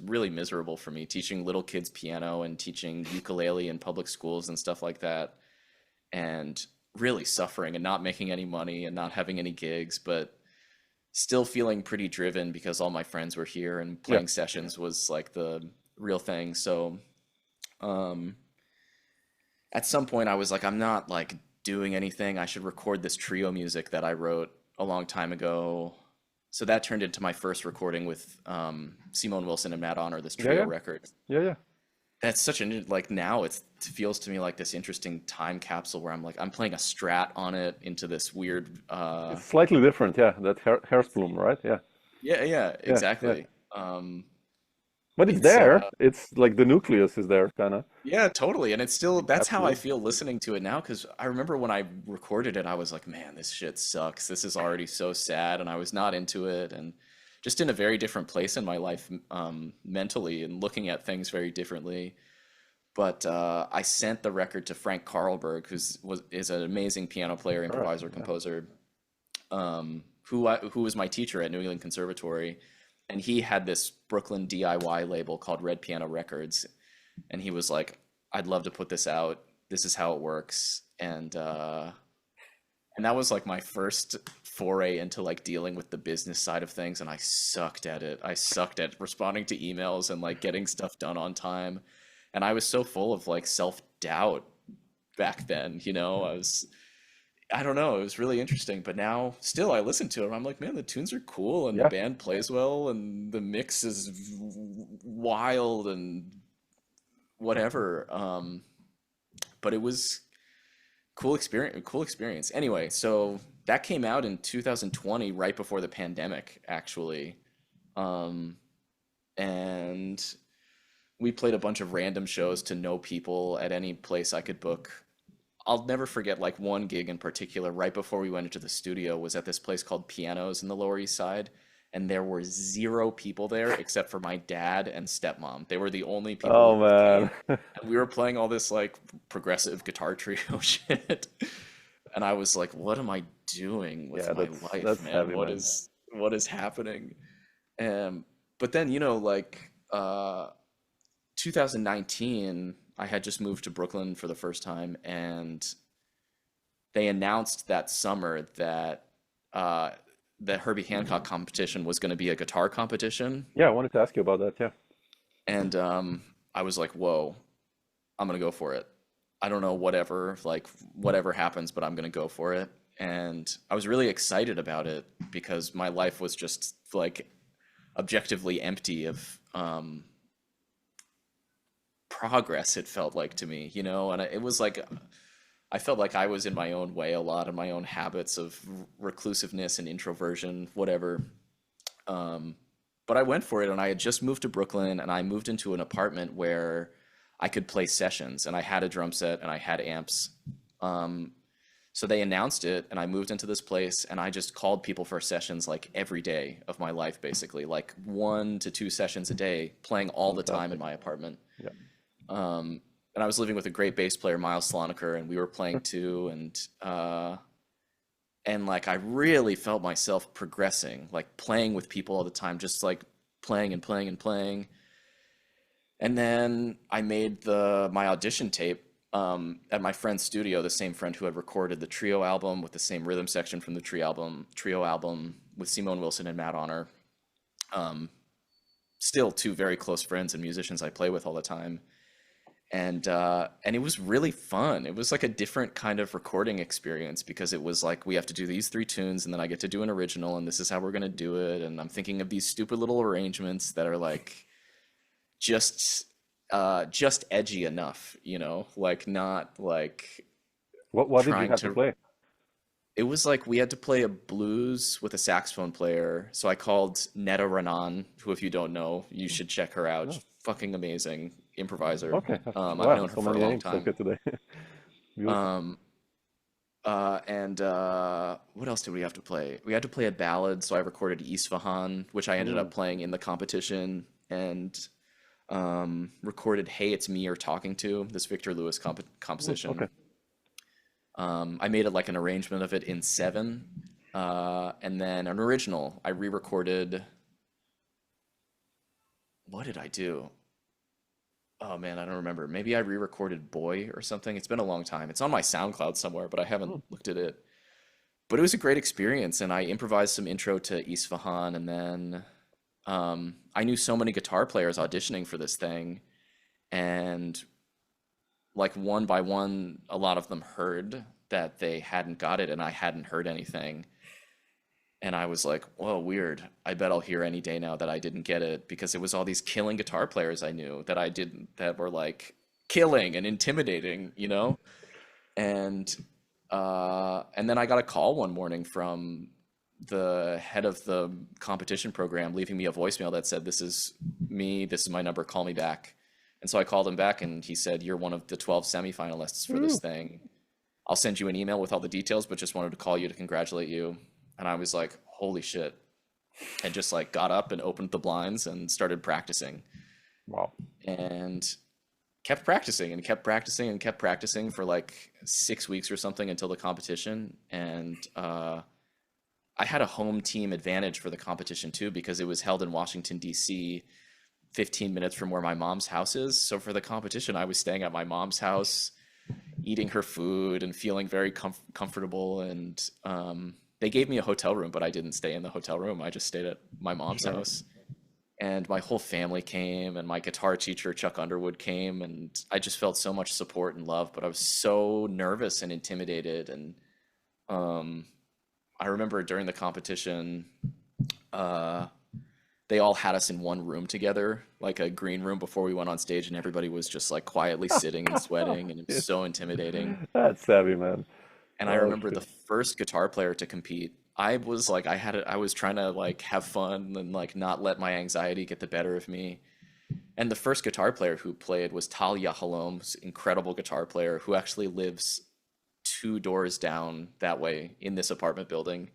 really miserable for me, teaching little kids piano and teaching ukulele in public schools and stuff like that, and really suffering and not making any money and not having any gigs, but still feeling pretty driven because all my friends were here and yeah. playing sessions was like the real thing. So um, at some point I was like, I'm not like doing anything. I should record this trio music that I wrote a long time ago. So that turned into my first recording with Simone Wilson and Matt Honor, this Yeah, trio yeah, record. yeah, yeah. That's such an like now it feels to me like this interesting time capsule where I'm playing a Strat on it into this weird It's slightly different, yeah. That Hairsplume, right? Yeah, yeah, yeah, yeah. exactly. Um, But it's it's there. It's like the nucleus is there, kind of Yeah, totally. And it's still, that's how I encapsulated. feel listening to it now. Because I remember when I recorded it, I was like, man, this shit sucks. This is already so sad. And I was not into it. And just in a very different place in my life, mentally and looking at things very differently. But I sent the record to Frank Carlberg, is an amazing piano player, All right. improviser, Yeah. composer, who was my teacher at New England Conservatory. And he had this Brooklyn DIY label called Red Piano Records, and he was like, I'd love to put this out. This is how it works. And that was like my first foray into like dealing with the business side of things, and I sucked at it. I sucked at responding to emails and like getting stuff done on time. And I was so full of like self-doubt back then, I don't know, it was really interesting, but now still I listen to it. I'm like, man, the tunes are cool and the Yeah. band plays well and the mix is wild and whatever. But it was cool experience. Anyway, so that came out in 2020, right before the pandemic, actually. Um, and we played a bunch of random shows to know people at any place I could book. I'll never forget like one gig in particular right before we went into the studio was at this place called Pianos in the Lower East Side, and there were zero people there except for my dad and stepmom. They were the only Oh people who man. came, and we were playing all this like progressive guitar trio shit. And I was like, what am I doing with Yeah, my life, that's man? heavy, man. What is happening? But then, 2019, I had just moved to Brooklyn for the first time, and they announced that summer that the Herbie Hancock competition was going to be a guitar competition, Yeah, I wanted to ask you about that. Yeah. and I was like, "Whoa, I'm gonna go for it. I don't know whatever happens, but I'm gonna go for it." And I was really excited about it because my life was just like objectively empty of progress, it felt like to me, and it was like I felt like I was in my own way a lot of my own habits of reclusiveness and introversion, whatever. but I went for it, and I had just moved to Brooklyn, and I moved into an apartment where I could play sessions, and I had a drum set and I had amps. Um, so they announced it, and I moved into this place, and I just called people for sessions like every day of my life, basically, like 1 to 2 sessions a day, playing all the time in Fantastic. my apartment. Yeah. And I was living with a great bass player, Miles Sloniker, and we were playing too, and like I really felt myself progressing, like playing with people all the time, just like playing and playing and playing. And then I made the my audition tape at my friend's studio, the same friend who had recorded the trio album with the same rhythm section from the trio album with Simone Wilson and Matt Honor. Um, Still two very close friends and musicians I play with all the time. And it was really fun. It was like a different kind of recording experience because it was like we have to do these 3 tunes and then I get to do an original and this is how we're gonna do it. And I'm thinking of these stupid little arrangements that are like just just edgy enough, you know, like not like What did you trying have to to. play? It was like we had to play a blues with a saxophone player. So I called Netta Ranan, who, if you don't know, you should check her out. Oh, She's fucking amazing improviser. okay. I've Wow, known her so for a many long names time. okay today. Beautiful. Um, and What else did we have to play? We had to play a ballad, so I recorded Isfahan, which I ended up Mm. playing in the competition, and recorded "Hey, It's Me You're Talking To," this Victor Lewis Mm, okay. composition. I made it like an arrangement of it in seven, and then an original. I re-recorded. What did I do? Oh man, I don't remember. Maybe I re-recorded "Boy" or something. It's been a long time. It's on my SoundCloud somewhere, but I haven't Mm. looked at it. But it was a great experience, and I improvised some intro to Isfahan, and then I knew so many guitar players auditioning for this thing, and like one by one, a lot of them heard that they hadn't got it, and I hadn't heard anything. And I was like, whoa, weird. I bet I'll hear any day now that I didn't get it because it was all these killing guitar players I knew that I didn't, that were like killing and intimidating, you know? And and then I got a call one morning from the head of the competition program leaving me a voicemail that said, "This is me, this is my number, call me back." And so I called him back and he said, "You're one of the 12 semifinalists for this Woo. thing. I'll send you an email with all the details, but just wanted to call you to congratulate you." And I was like, holy shit. And just like got up and opened the blinds and started practicing Wow. and kept practicing and kept practicing and kept practicing for like 6 weeks or something until the competition. And I had a home team advantage for the competition too because it was held in Washington, D.C., 15 minutes from where my mom's house is. So for the competition, I was staying at my mom's house, eating her food and feeling very comfortable. And they gave me a hotel room, but I didn't stay in the hotel room. I just stayed at my mom's Sure. house. And my whole family came, and my guitar teacher, Chuck Underwood, came, and I just felt so much support and love. But I was so nervous and intimidated. And um, I remember during the competition, uh, they all had us in one room together, like a green room before we went on stage, and everybody was just like quietly sitting and sweating, and it was Yeah. so intimidating. That's savvy, man. And I remember Okay. the first guitar player to compete, I was like, I was trying to like have fun and like not let my anxiety get the better of me. And the first guitar player who played was Talia Halom's incredible guitar player who actually lives 2 doors down that way in this apartment building.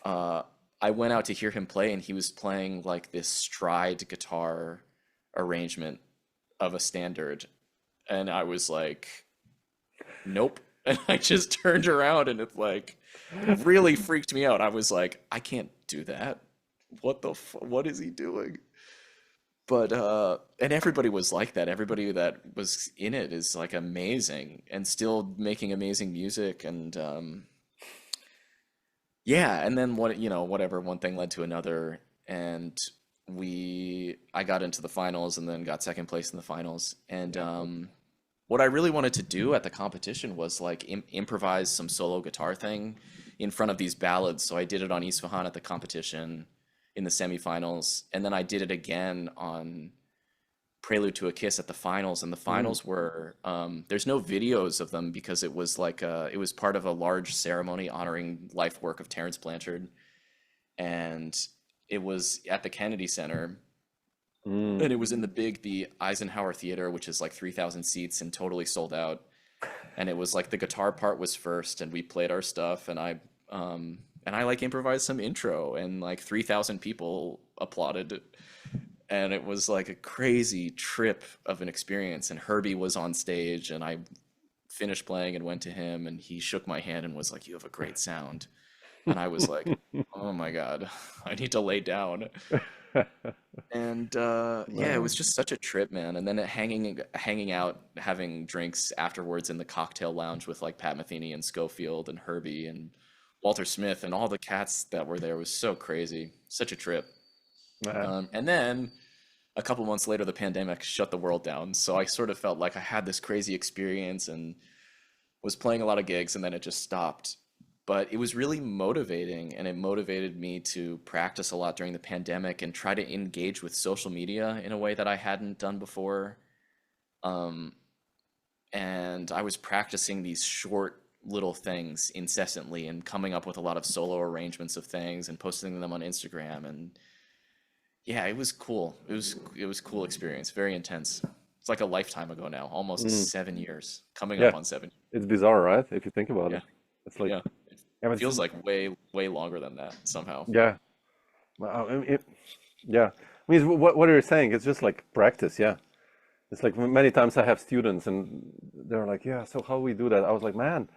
Uh, I went out to hear him play, and he was playing like this stride guitar arrangement of a standard. And I was like, nope. And I just turned around, and it like really freaked me out. I was like, I can't do that. What is he doing? But and everybody was like that. Everybody that was in it is like amazing and still making amazing music. And yeah, and then what, you know, whatever, one thing led to another, and I got into the finals and then got second place in the finals. And Yeah. what I really wanted to do at the competition was like improvise some solo guitar thing in front of these ballads. So I did it on Isfahan at the competition in the semifinals, and then I did it again on Prelude to a Kiss at the finals. And the Mm. finals were there's no videos of them because it was like it was part of a large ceremony honoring life work of Terrence Blanchard, and it was at the Kennedy Center, Mm. and it was in the Eisenhower Theater, which is like 3,000 seats and totally sold out. And it was like the guitar part was first, and we played our stuff, and I like improvised some intro, and like 3,000 people applauded, and it was like a crazy trip of an experience. And Herbie was on stage, and I finished playing and went to him, and he shook my hand and was like, "You have a great sound." And I was like, "Oh my God, I need to lay down." And yeah, it was Wow. just such a trip, man. And then hanging out, having drinks afterwards in the cocktail lounge with like Pat Metheny and Schofield and Herbie and Walter Smith and all the cats that were there was so crazy. Such a trip. Man. And then a couple months later, the pandemic shut the world down. So I sort of felt like I had this crazy experience and was playing a lot of gigs, and then it just stopped. But it was really motivating, and it motivated me to practice a lot during the pandemic and try to engage with social media in a way that I hadn't done before. Um, and I was practicing these short little things incessantly and coming up with a lot of solo arrangements of things and posting them on Instagram. And yeah, it was cool. It was a cool experience, very intense. It's like a lifetime ago now, almost Mm. 7 years, coming Yeah, up on 7. it's bizarre, right? If you think about Yeah, it, it's like, yeah. It yeah, but feels like way longer than that somehow. yeah, well, I mean, yeah. I mean, what you're saying, it's just like practice. Yeah, it's like many times I have students and they're like, yeah, so how we do that? I was like, man,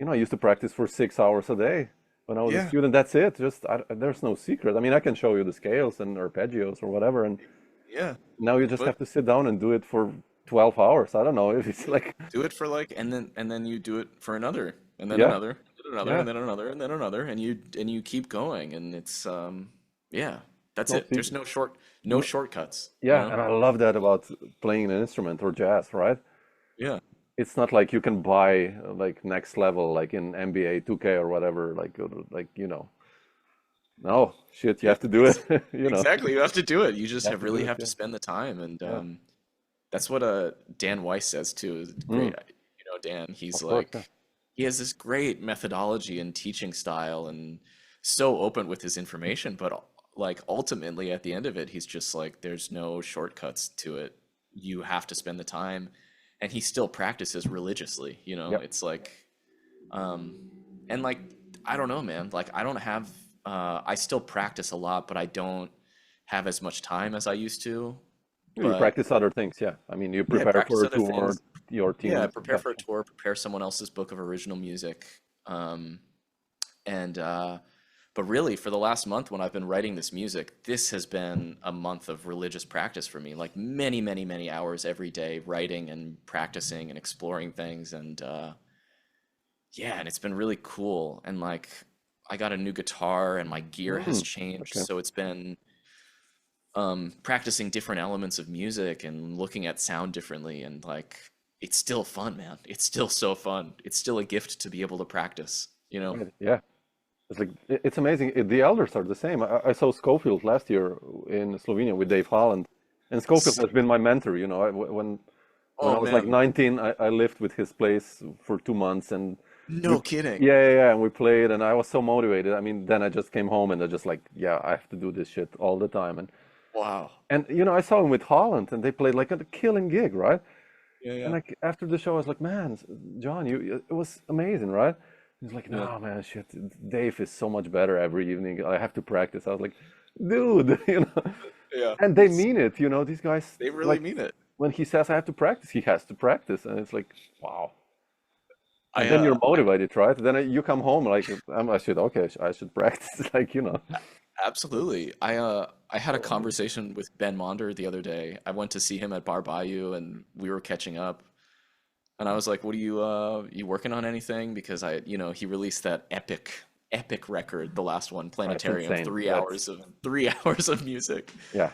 I used to practice for 6 hours a day when I was a Yeah, student. That's it. Just there's no secret. I mean, I can show you the scales and arpeggios or whatever, and yeah. now you just But have to sit down and do it for 12 hours. I don't know if it's like, do it for like, and then you do it for another, and then yeah, another, and another, yeah, and then another, and then another, and you keep going, and it's yeah, that's no it. secret. There's no shortcuts, you Yeah, know? and I love that about playing an instrument or jazz, right? Yeah. It's not like you can buy like next level, like in NBA 2K or whatever, no, shit, you Yeah, have to do it, you know, exactly. You have to do it. You you just have have to do really it, have to yeah, spend the time, and yeah, that's what Dan Weiss says too. Is mm, great, Dan. He's of course, like yeah, he has this great methodology and teaching style, and so open with his information. But like ultimately, at the end of it, he's just like, there's no shortcuts to it. You have to spend the time, and he still practices religiously. yeah, It's like um, and like, I don't know, man. Like, I don't have, I still practice a lot, but I don't have as much time as I used to. you But practice other things, yeah, I mean, you yeah, prepare practice for a other tour, things. your Yeah, teams, prepare yeah, for a tour, prepare someone else's book of original music. Um, and, but really, for the last month when I've been writing this music, this has been a month of religious practice for me. Like many, many, many hours every day writing and practicing and exploring things. And, yeah, and it's been really cool. And like, I got a new guitar and my gear has mm, changed. okay, So it's been practicing different elements of music and looking at sound differently. And like, it's still fun, man. It's still so fun. It's still a gift to be able to practice, you know? right, yeah. It's like it's amazing. The elders are the same. I saw Schofield last year in Slovenia with Dave Holland, and Schofield So, has been my mentor. When oh I was like man, 19, I lived with his place for 2 months, and we, no kidding. yeah, yeah, yeah, and we played, and I was so motivated. I mean, then I just came home and I just like, yeah, I have to do this shit all the time, Wow. and I saw him with Holland, and they played like a killing gig, right? Yeah, And yeah. like after the show, I was like, man, John, it was amazing, right? He's like, Yeah. no, man, shit, Dave is so much better every evening. I have to practice. I was like, dude, Yeah. and they mean it, these guys, They really like mean it. when he says I have to practice, he has to practice, and it's like, wow. And I then you're I motivated, right? Then you come home like, I should, okay, I should practice, like, absolutely. I had a conversation with Ben Monder the other day. I went to see him at Bar Bayou and we were catching up. And I was like, "What are you working on anything?" Because he released that epic record, the last one, That's Planetarium, insane. 3 That's, hours of 3 hours of music. yeah,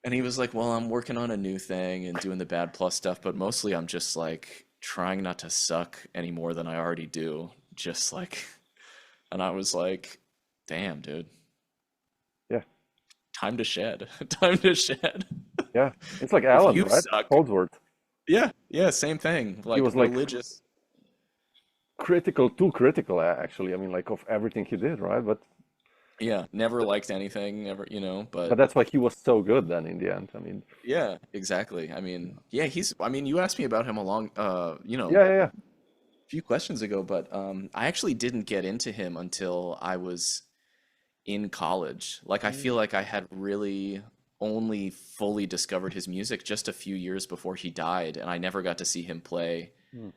And he was like, "Well, I'm working on a new thing and doing the Bad Plus stuff, but mostly I'm just like trying not to suck any more than I already do." Just like, and I was like, "Damn, dude, yeah, time to shed. Time to shed." yeah. It's like If Alan, you right? suck, Holdsworth. yeah, yeah, same thing. He Like was like religious. critical, too critical, actually. I mean, like of everything he did, right? But Yeah, never liked anything, never, But but that's why he was so good then in the end. I mean, yeah, exactly. I mean, yeah, I mean, you asked me about him yeah, yeah, yeah. a few questions ago, but I actually didn't get into him until I was in college. Like, I feel Mm. like I had really only fully discovered his music just a few years before he died, and I never got to see him play. Mm.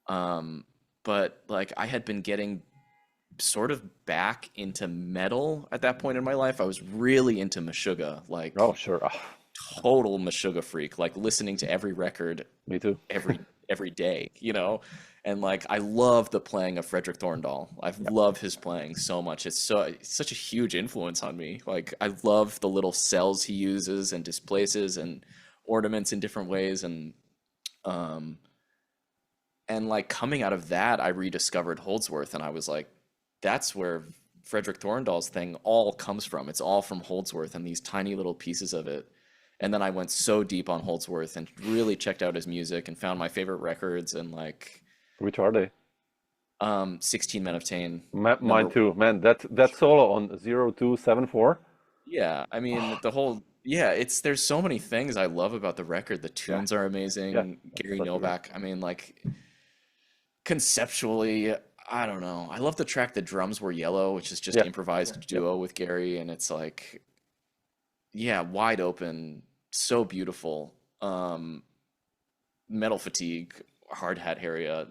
Um, but like, I had been getting sort of back into metal at that point in my life. I was really into Meshuggah, Oh, like sure. Ah, total Meshuggah freak, like listening to every record me too. every day, And like I love the playing of Frederick Thorndal. I Yeah. love his playing so much. It's such a huge influence on me. Like I love the little cells he uses and displaces and ornaments in different ways um and like coming out of that I rediscovered Holdsworth and I was like that's where Frederick Thorndal's thing all comes from. It's all from Holdsworth and these tiny little pieces of it. And then I went so deep on Holdsworth and really checked out his music and found my favorite records and like Which are they? 16 Men of Tane, Mine number one. too, man. That solo on 0274. Yeah, I mean the whole yeah, it's there's so many things I love about the record. The Yeah, tunes are yeah. amazing. That's Gary such a good. Novak, I mean like conceptually, I don't know. I love the track The Drums Were Yellow, which is just Yeah. improvised Yep. duo with Gary and it's like yeah, wide open, so beautiful. Metal Fatigue, Hard Hat Harriet,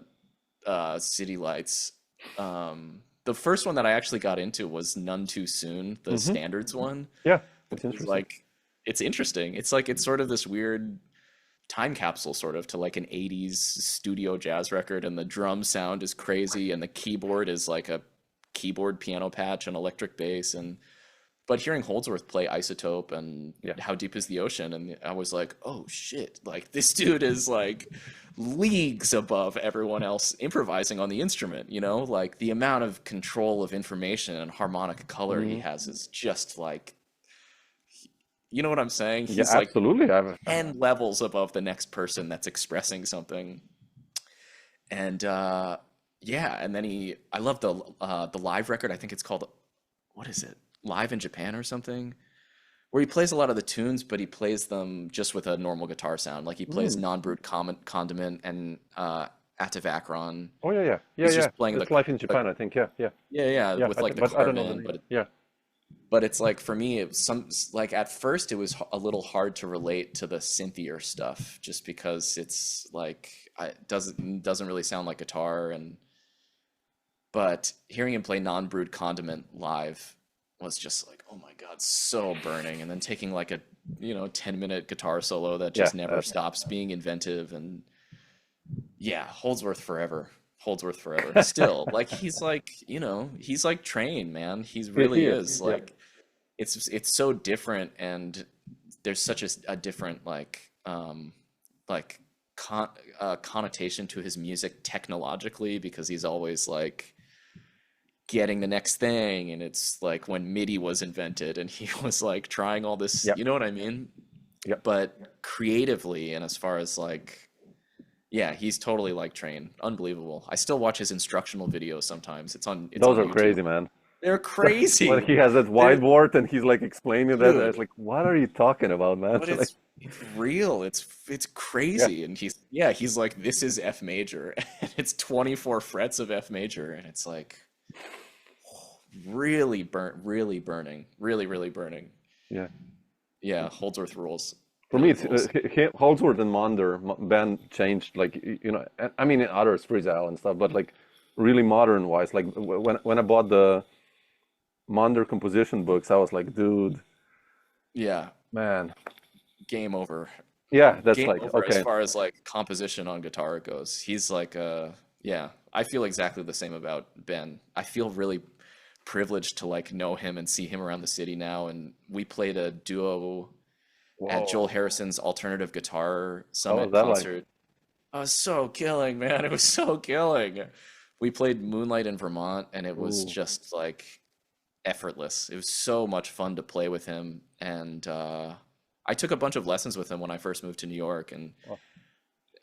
City Lights. The first one that I actually got into was None Too Soon, the Mm-hmm. standards one, Yeah. which It's is interesting. like it's interesting. It's like it's sort of this weird time capsule sort of to like an 80s studio jazz record and the drum sound is crazy and the keyboard is like a keyboard piano patch and electric bass and but hearing Holdsworth play Isotope and Yeah. How Deep is the Ocean, and I was like, oh shit, like this dude is like leagues above everyone else improvising on the instrument, Like the amount of control of information and harmonic color he Hmm. has is just like, you know what I'm saying? Yeah, He's like absolutely. 10 levels above the next person that's expressing something. And yeah, and then I love the live record. I think it's called, what is it? Live in Japan or something? Where he plays a lot of the tunes, but he plays them just with a normal guitar sound. Like he plays Mm. Non-Brute Condiment and Atavachron. Oh yeah, yeah, yeah, He's yeah. just playing It's live in the Japan, I think. Yeah, yeah, yeah, yeah, yeah. with like the But I don't know the carbon, name. Yeah. but it's like for me, it was like at first it was a little hard to relate to the synthier stuff, just because it's like it doesn't really sound like guitar, and but hearing him play Non-Brute Condiment live was just like, oh my God, so burning. And then taking like a 10-minute guitar solo that Yeah. just never stops being inventive and yeah, Holdsworth forever. Holdsworth forever. Still, like he's like Train, man. He He really is. is. Yeah. Like it's so different and there's such a different like connotation to his music technologically because he's always like getting the next thing and it's like when MIDI was invented and he was like trying all this, Yeah. you know what I mean? Yeah. But creatively and as far as like yeah, he's totally like Train. Unbelievable. I still watch his instructional videos sometimes. It's Those on are YouTube. crazy, man. They're When crazy. he has that They're whiteboard and he's like explaining that, I was dude, like, "What are you talking about, man?" but So, like, it's real. It's yeah, crazy. And he's like this is F major and it's 24 frets of F major and it's like really burning. Really burning. yeah. Yeah, Holdsworth rules. For me, Really it's rules. Holdsworth and Monder band changed. Like, I mean, in others, Frizzell and stuff, but like really modern wise. Like when I bought the Monder composition books, I was like, dude, Yeah, man, game over. yeah, that's Game like over as okay, far as like composition on guitar goes. He's like yeah, I feel exactly the same about Ben. I feel really privileged to like know him and see him around the city now and we played a duo at Joel whoa, Harrison's alternative guitar how was summit that like? concert. I was so killing, man. It was so killing. We played Moonlight in Vermont and it was Ooh, just like effortless. It was so much fun to play with him and I took a bunch of lessons with him when I first moved to New York oh,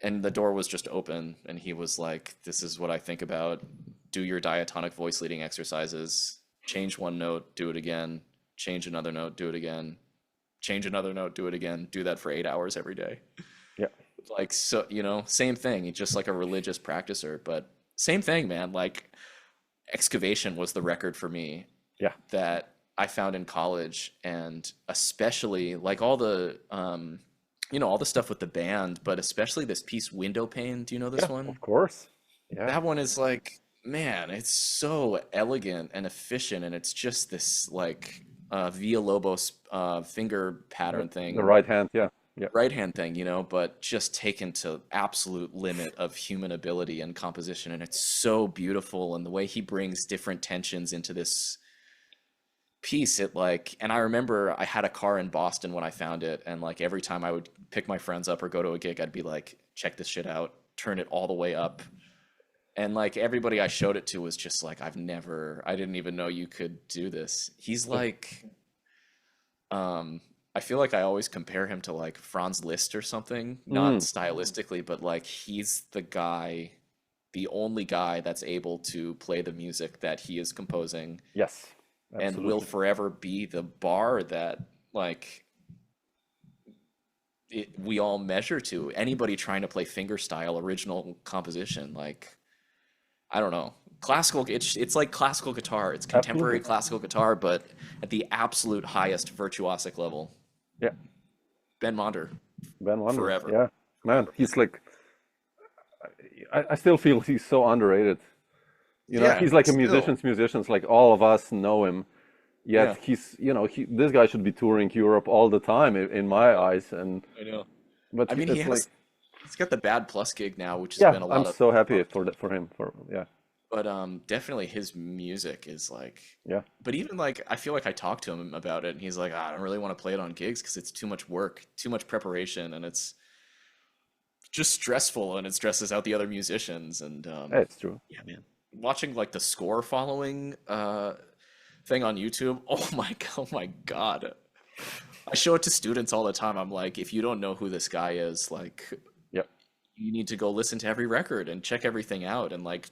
and the door was just open and he was like this is what I think about, do your diatonic voice leading exercises, change one note, do it again, change another note, do it again, change another note, do it again, do that for 8 hours every day. Yeah. Like, so, you know, same thing. He's just like a religious practicer, but same thing, man. Like, excavation was the record for me Yeah. that I found in college, and especially like all the, you know, all the stuff with the band, but especially this piece, Window Pane. Do you know this Yeah, one? of course. Yeah. That one is like, man, it's so elegant and efficient, and it's just this like Villalobos finger pattern The thing, right hand. Yeah. Yeah. right hand thing, you know, but just taken to absolute limit of human ability and composition, and it's so beautiful, and the way he brings different tensions into this piece, it like, and I remember I had a car in Boston when I found it, and like every time I would pick my friends up or go to a gig, I'd be like, check this shit out, turn it all the way up. And like everybody I showed it to was just like, I didn't even know you could do this. He's like, I feel like I always compare him to like Franz Liszt or something, not Mm. stylistically, but like he's the guy, the only guy that's able to play the music that he is composing, Yes. and will Absolutely. forever be the bar that like we all measure to. Anybody trying to play fingerstyle original composition, like, I don't know. Classical, it's like classical guitar. It's contemporary Absolutely. classical guitar, but at the absolute highest virtuosic level. Yeah. Ben Monder, Ben Wonder. forever. Yeah. Man, he's like, I still feel he's so underrated. You know, Yeah, he's like a still. musicians, like all of us know him. Yet Yeah, he's, you know, this guy should be touring Europe all the time in my eyes. And I know. but I mean, it's like, he's got the Bad Plus gig now, which has yeah, been a I'm lot of so happy fun. for that for him. For yeah, But definitely his music is like, yeah, but even like I feel like I talked to him about it, and he's like, "Ah, I don't really want to play it on gigs because it's too much work, too much preparation, and it's just stressful, and it stresses out the other musicians." And it's true. yeah, man, watching like the score following thing on YouTube, oh my God. I show it to students all the time. I'm like, if you don't know who this guy is, like, Yeah, you need to go listen to every record and check everything out, and like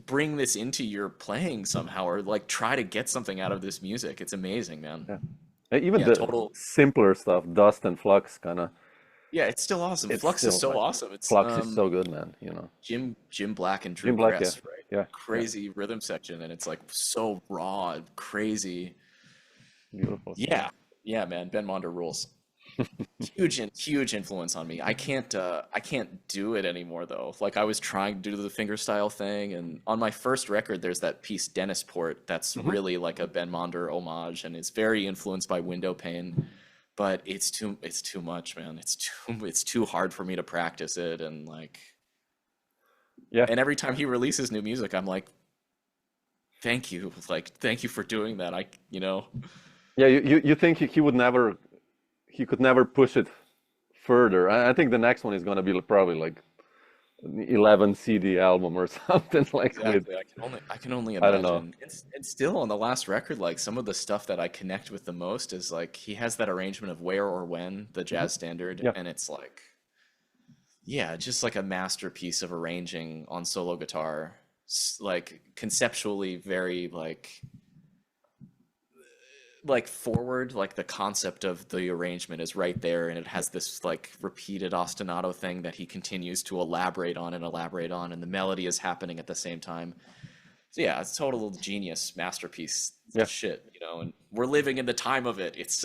bring this into your playing somehow, or like try to get something out of this music. It's amazing, man. yeah. Even Yeah, the total. simpler stuff, Dust and Flux, kind of, Yeah, it's still awesome. it's Flux is still so like awesome. It's Flux is so good, man. You know, Jim Black and Drew Jim Black, yeah, Kress, right? yeah, yeah, Crazy rhythm section, and it's like so raw, crazy. beautiful. Yeah, yeah, man. Ben Monder rules. Huge influence on me. I can't do it anymore though. Like I was trying to do the fingerstyle thing, and on my first record there's that piece Dennisport that's Hmm. really like a Ben Monder homage, and it's very influenced by Window Pane, but it's too much, man. It's too hard for me to practice it, and like, Yeah, and every time he releases new music I'm like, thank you. Like, thank you for doing that. I, you know, yeah. You think he would never, he could never push it further. I think the next one is gonna be probably like an 11 CD album or something like with, exactly. I can only I don't know. imagine. And still on the last record, like some of the stuff that I connect with the most is like he has that arrangement of Where or When, the Hmm. jazz standard, Yeah, and it's like, yeah, just like a masterpiece of arranging on solo guitar. Like conceptually very like forward, like the concept of the arrangement is right there, and it has this like repeated ostinato thing that he continues to elaborate on, and the melody is happening at the same time. So yeah, it's total genius masterpiece yeah, shit, you know, and we're living in the time of it. It's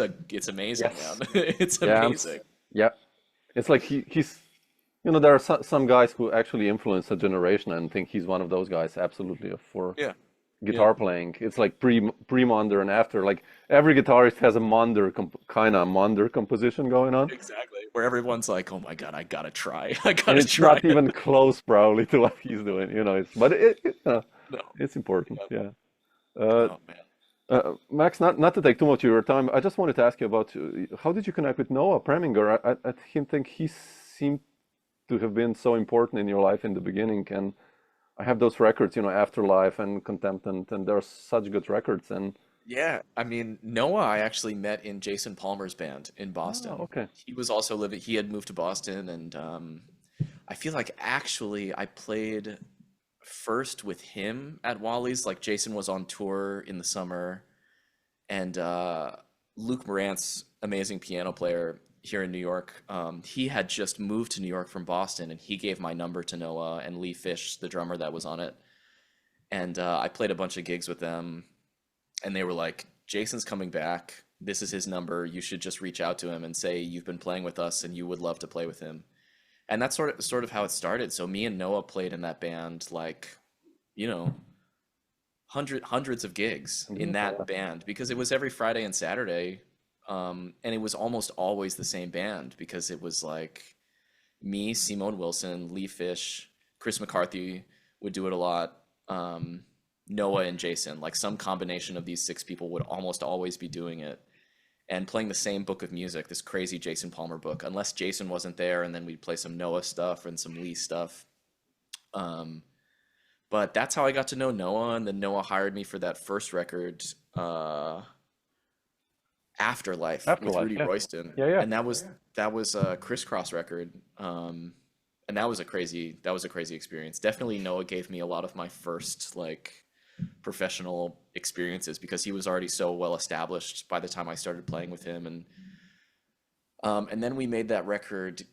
amazing, yes, man. It's yeah, amazing. yeah. It's like he's, you know, there are some guys who actually influence a generation, and think he's one of those guys, absolutely, for Yeah. Yeah. guitar playing. It's like pre-Monder and after. Like every guitarist has a Monder kind of Monder composition going on, Exactly. Where everyone's like, "Oh my God, I gotta try. I and gotta it's try not it." even close, probably, to what he's doing. You know, it's but No. it's important. Yeah. Yeah. Uh, Oh man. Max, not to take too much of your time, I just wanted to ask you about how did you connect with Noah Preminger? I think he seemed to have been so important in your life in the beginning, and I have those records, you know, Afterlife and Contemptant, and they're such good records. And Yeah, I mean, Noah, I actually met in Jason Palmer's band in oh, Boston. okay, He was also living, he had moved to Boston, and I feel like actually I played first with him at Wally's. Like Jason was on tour in the summer, and Luke Morantz, amazing piano player here in New York, he had just moved to New York from Boston, and he gave my number to Noah and Lee Fish, the drummer that was on it. And I played a bunch of gigs with them, and they were like, Jason's coming back. This is his number. You should just reach out to him and say you've been playing with us and you would love to play with him. And that's sort of how it started. So me and Noah played in that band, like, you know, hundreds of gigs in that band, because it was every Friday and Saturday. And it was almost always the same band, because it was like me, Simone Wilson, Lee Fish, Chris McCarthy would do it a lot. Noah and Jason, like some combination of these six people would almost always be doing it and playing the same book of music, this crazy Jason Palmer book, unless Jason wasn't there, and then we'd play some Noah stuff and some Lee stuff. But that's how I got to know Noah, and then Noah hired me for that first record, Afterlife with Rudy Royston. Yeah. And that was a Crisscross record. And that was a crazy experience. Definitely Noah gave me a lot of my first like professional experiences, because he was already so well established by the time I started playing with him. And then we made that record,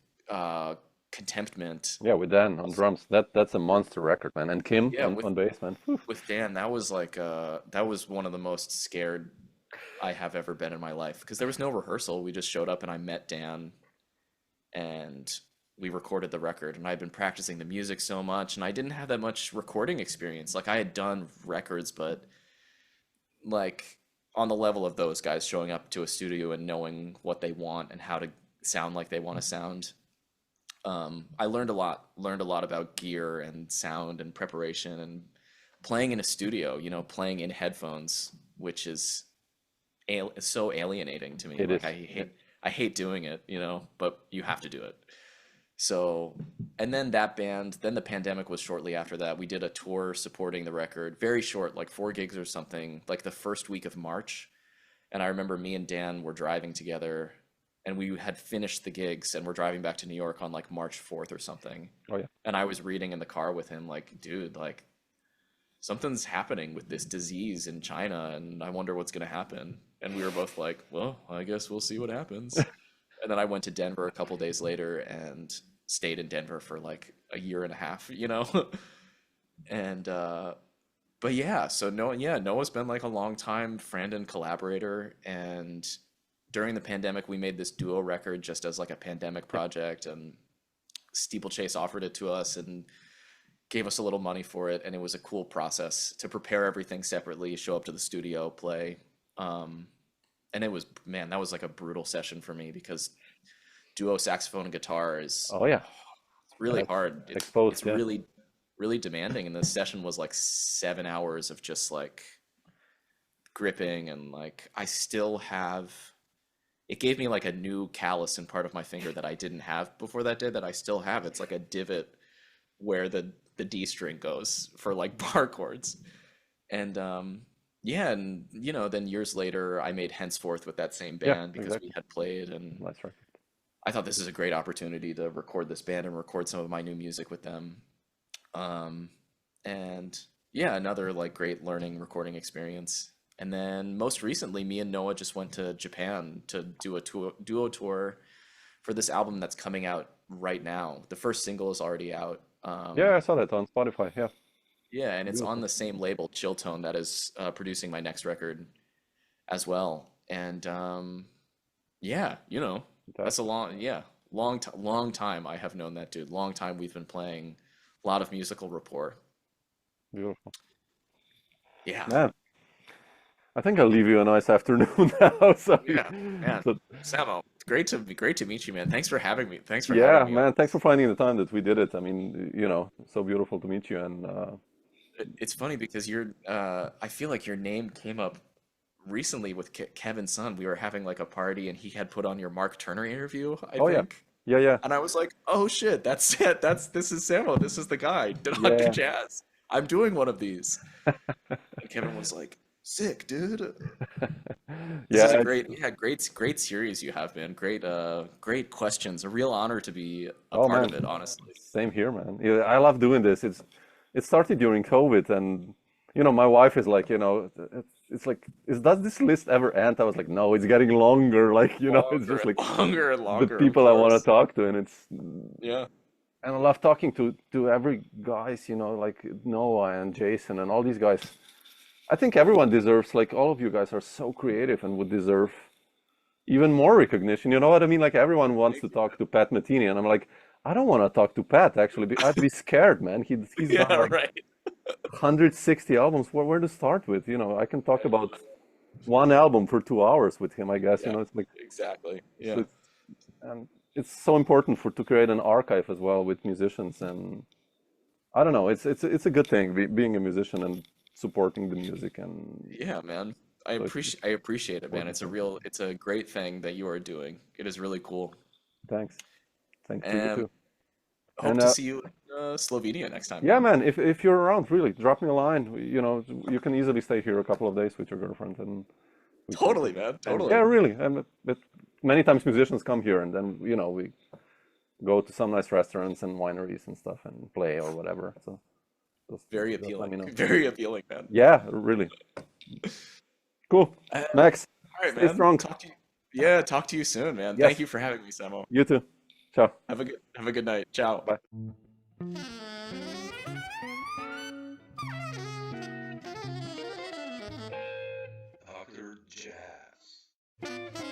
Contentment. Yeah, with Dan on drums. That's a monster record, man. And Kim on bass, man. Whew. With Dan, that was like that was one of the most scared I have ever been in my life, because there was no rehearsal. We just showed up and I met Dan and we recorded the record, and I'd been practicing the music so much, and I didn't have that much recording experience. Like I had done records, but like on the level of those guys showing up to a studio and knowing what they want and how to sound like they want to sound. I learned a lot about gear and sound and preparation and playing in a studio, you know, playing in headphones, which is so alienating to me. It like is. I hate doing it, you know, but you have to do it. So, and then that band, then the pandemic was shortly after that. We did a tour supporting the record, very short, like 4 gigs or something, like the first week of March. And I remember me and Dan were driving together, and we had finished the gigs and we're driving back to New York on like March 4th or something. Oh yeah. And I was reading in the car with him, like, dude, like something's happening with this disease in China, and I wonder what's going to happen. And we were both like, well, I guess we'll see what happens. And then I went to Denver a couple days later and stayed in Denver for like a year and a half, you know? And, but yeah, so Noah's been like a long time friend and collaborator. And during the pandemic, we made this duo record just as like a pandemic project, and Steeplechase offered it to us and gave us a little money for it. And it was a cool process to prepare everything separately, show up to the studio, play. And it was, man, that was like a brutal session for me, because duo saxophone and guitar is really hard. It's really demanding. And the session was like 7 hours of just like gripping, and like I still have, it gave me like a new callus in part of my finger that I didn't have before that day, that I still have. It's like a divot where the D string goes for like bar chords. And yeah, and you know, then years later I made Henceforth with that same band, because we had played, and That's right. I thought this is a great opportunity to record this band and record some of my new music with them. And yeah, another like great learning recording experience. And then most recently, me and Noah just went to Japan to do a duo tour for this album that's coming out right now. The first single is already out. Yeah, I saw that on Spotify. Yeah. Yeah, and it's on the same label, Chilltone, that is producing my next record as well. And yeah, you know, that's a long time I have known that dude. Long time we've been playing, a lot of musical rapport. Beautiful. Yeah. Man, I think I'll leave you a nice afternoon now. So, Yeah, man. so Samo, great to meet you, man. Thanks for having me. Thanks for yeah, having me on. man, thanks for finding the time that we did it. I mean, you know, so beautiful to meet you. And It's funny because I feel like your name came up recently with Kevin's son. We were having like a party, and he had put on your Mark Turner interview, I oh yeah, think. yeah. And I was like, oh shit, that's it. This is Samo. This is the guy. Dr. Yeah. Jazz. I'm doing one of these. And Kevin was like, sick, dude. This is Yeah, a great series you have, man. Great questions. A real honor to be a part man, of it, honestly. same here, man. Yeah, I love doing this. it started during COVID, and you know, my wife is like, you know, it's like, does this list ever end? I was like, no, it's getting longer. Like, you know, it's Longer just and like longer and the longer, of people I want to course. talk to, and it's Yeah. and I love talking to every guys, you know, like Noah and Jason and all these guys. I think everyone deserves, like all of you guys are so creative and would deserve even more recognition. You know what I mean? Like everyone wants Thank to you. talk to Pat Metheny, and I'm like, I don't want to talk to Pat actually. I'd be scared, man. He's done Yeah, like right. 160 albums. Where to start with? You know, I can talk about one album for 2 hours with him, I guess. You Yeah, know, it's like exactly. so Yeah. and it's so important to create an archive as well with musicians, and I don't know, it's a good thing being a musician and supporting the music, and Yeah, man. so I appreciate it, man. important thing. It's a great thing that you are doing. It is really cool. Thanks, thanks to you And too. hope And to see you in Slovenia next time, yeah, man. man, if you're around, really, drop me a line. You know, you can easily stay here a couple of days with your girlfriend, and we can. Totally, man. And yeah, Totally. really, and but many times musicians come here, and then you know we go to some nice restaurants and wineries and stuff and play or whatever. So Very just let appealing. me know. Very appealing, man. Yeah, really. Cool. All Max, right, stay man. strong. Talk to you. Yeah, talk to you soon, man. Thank Yes, you for having me, Samo. you too. Ciao. Have a good night. Ciao. Bye. Dr. Jazz.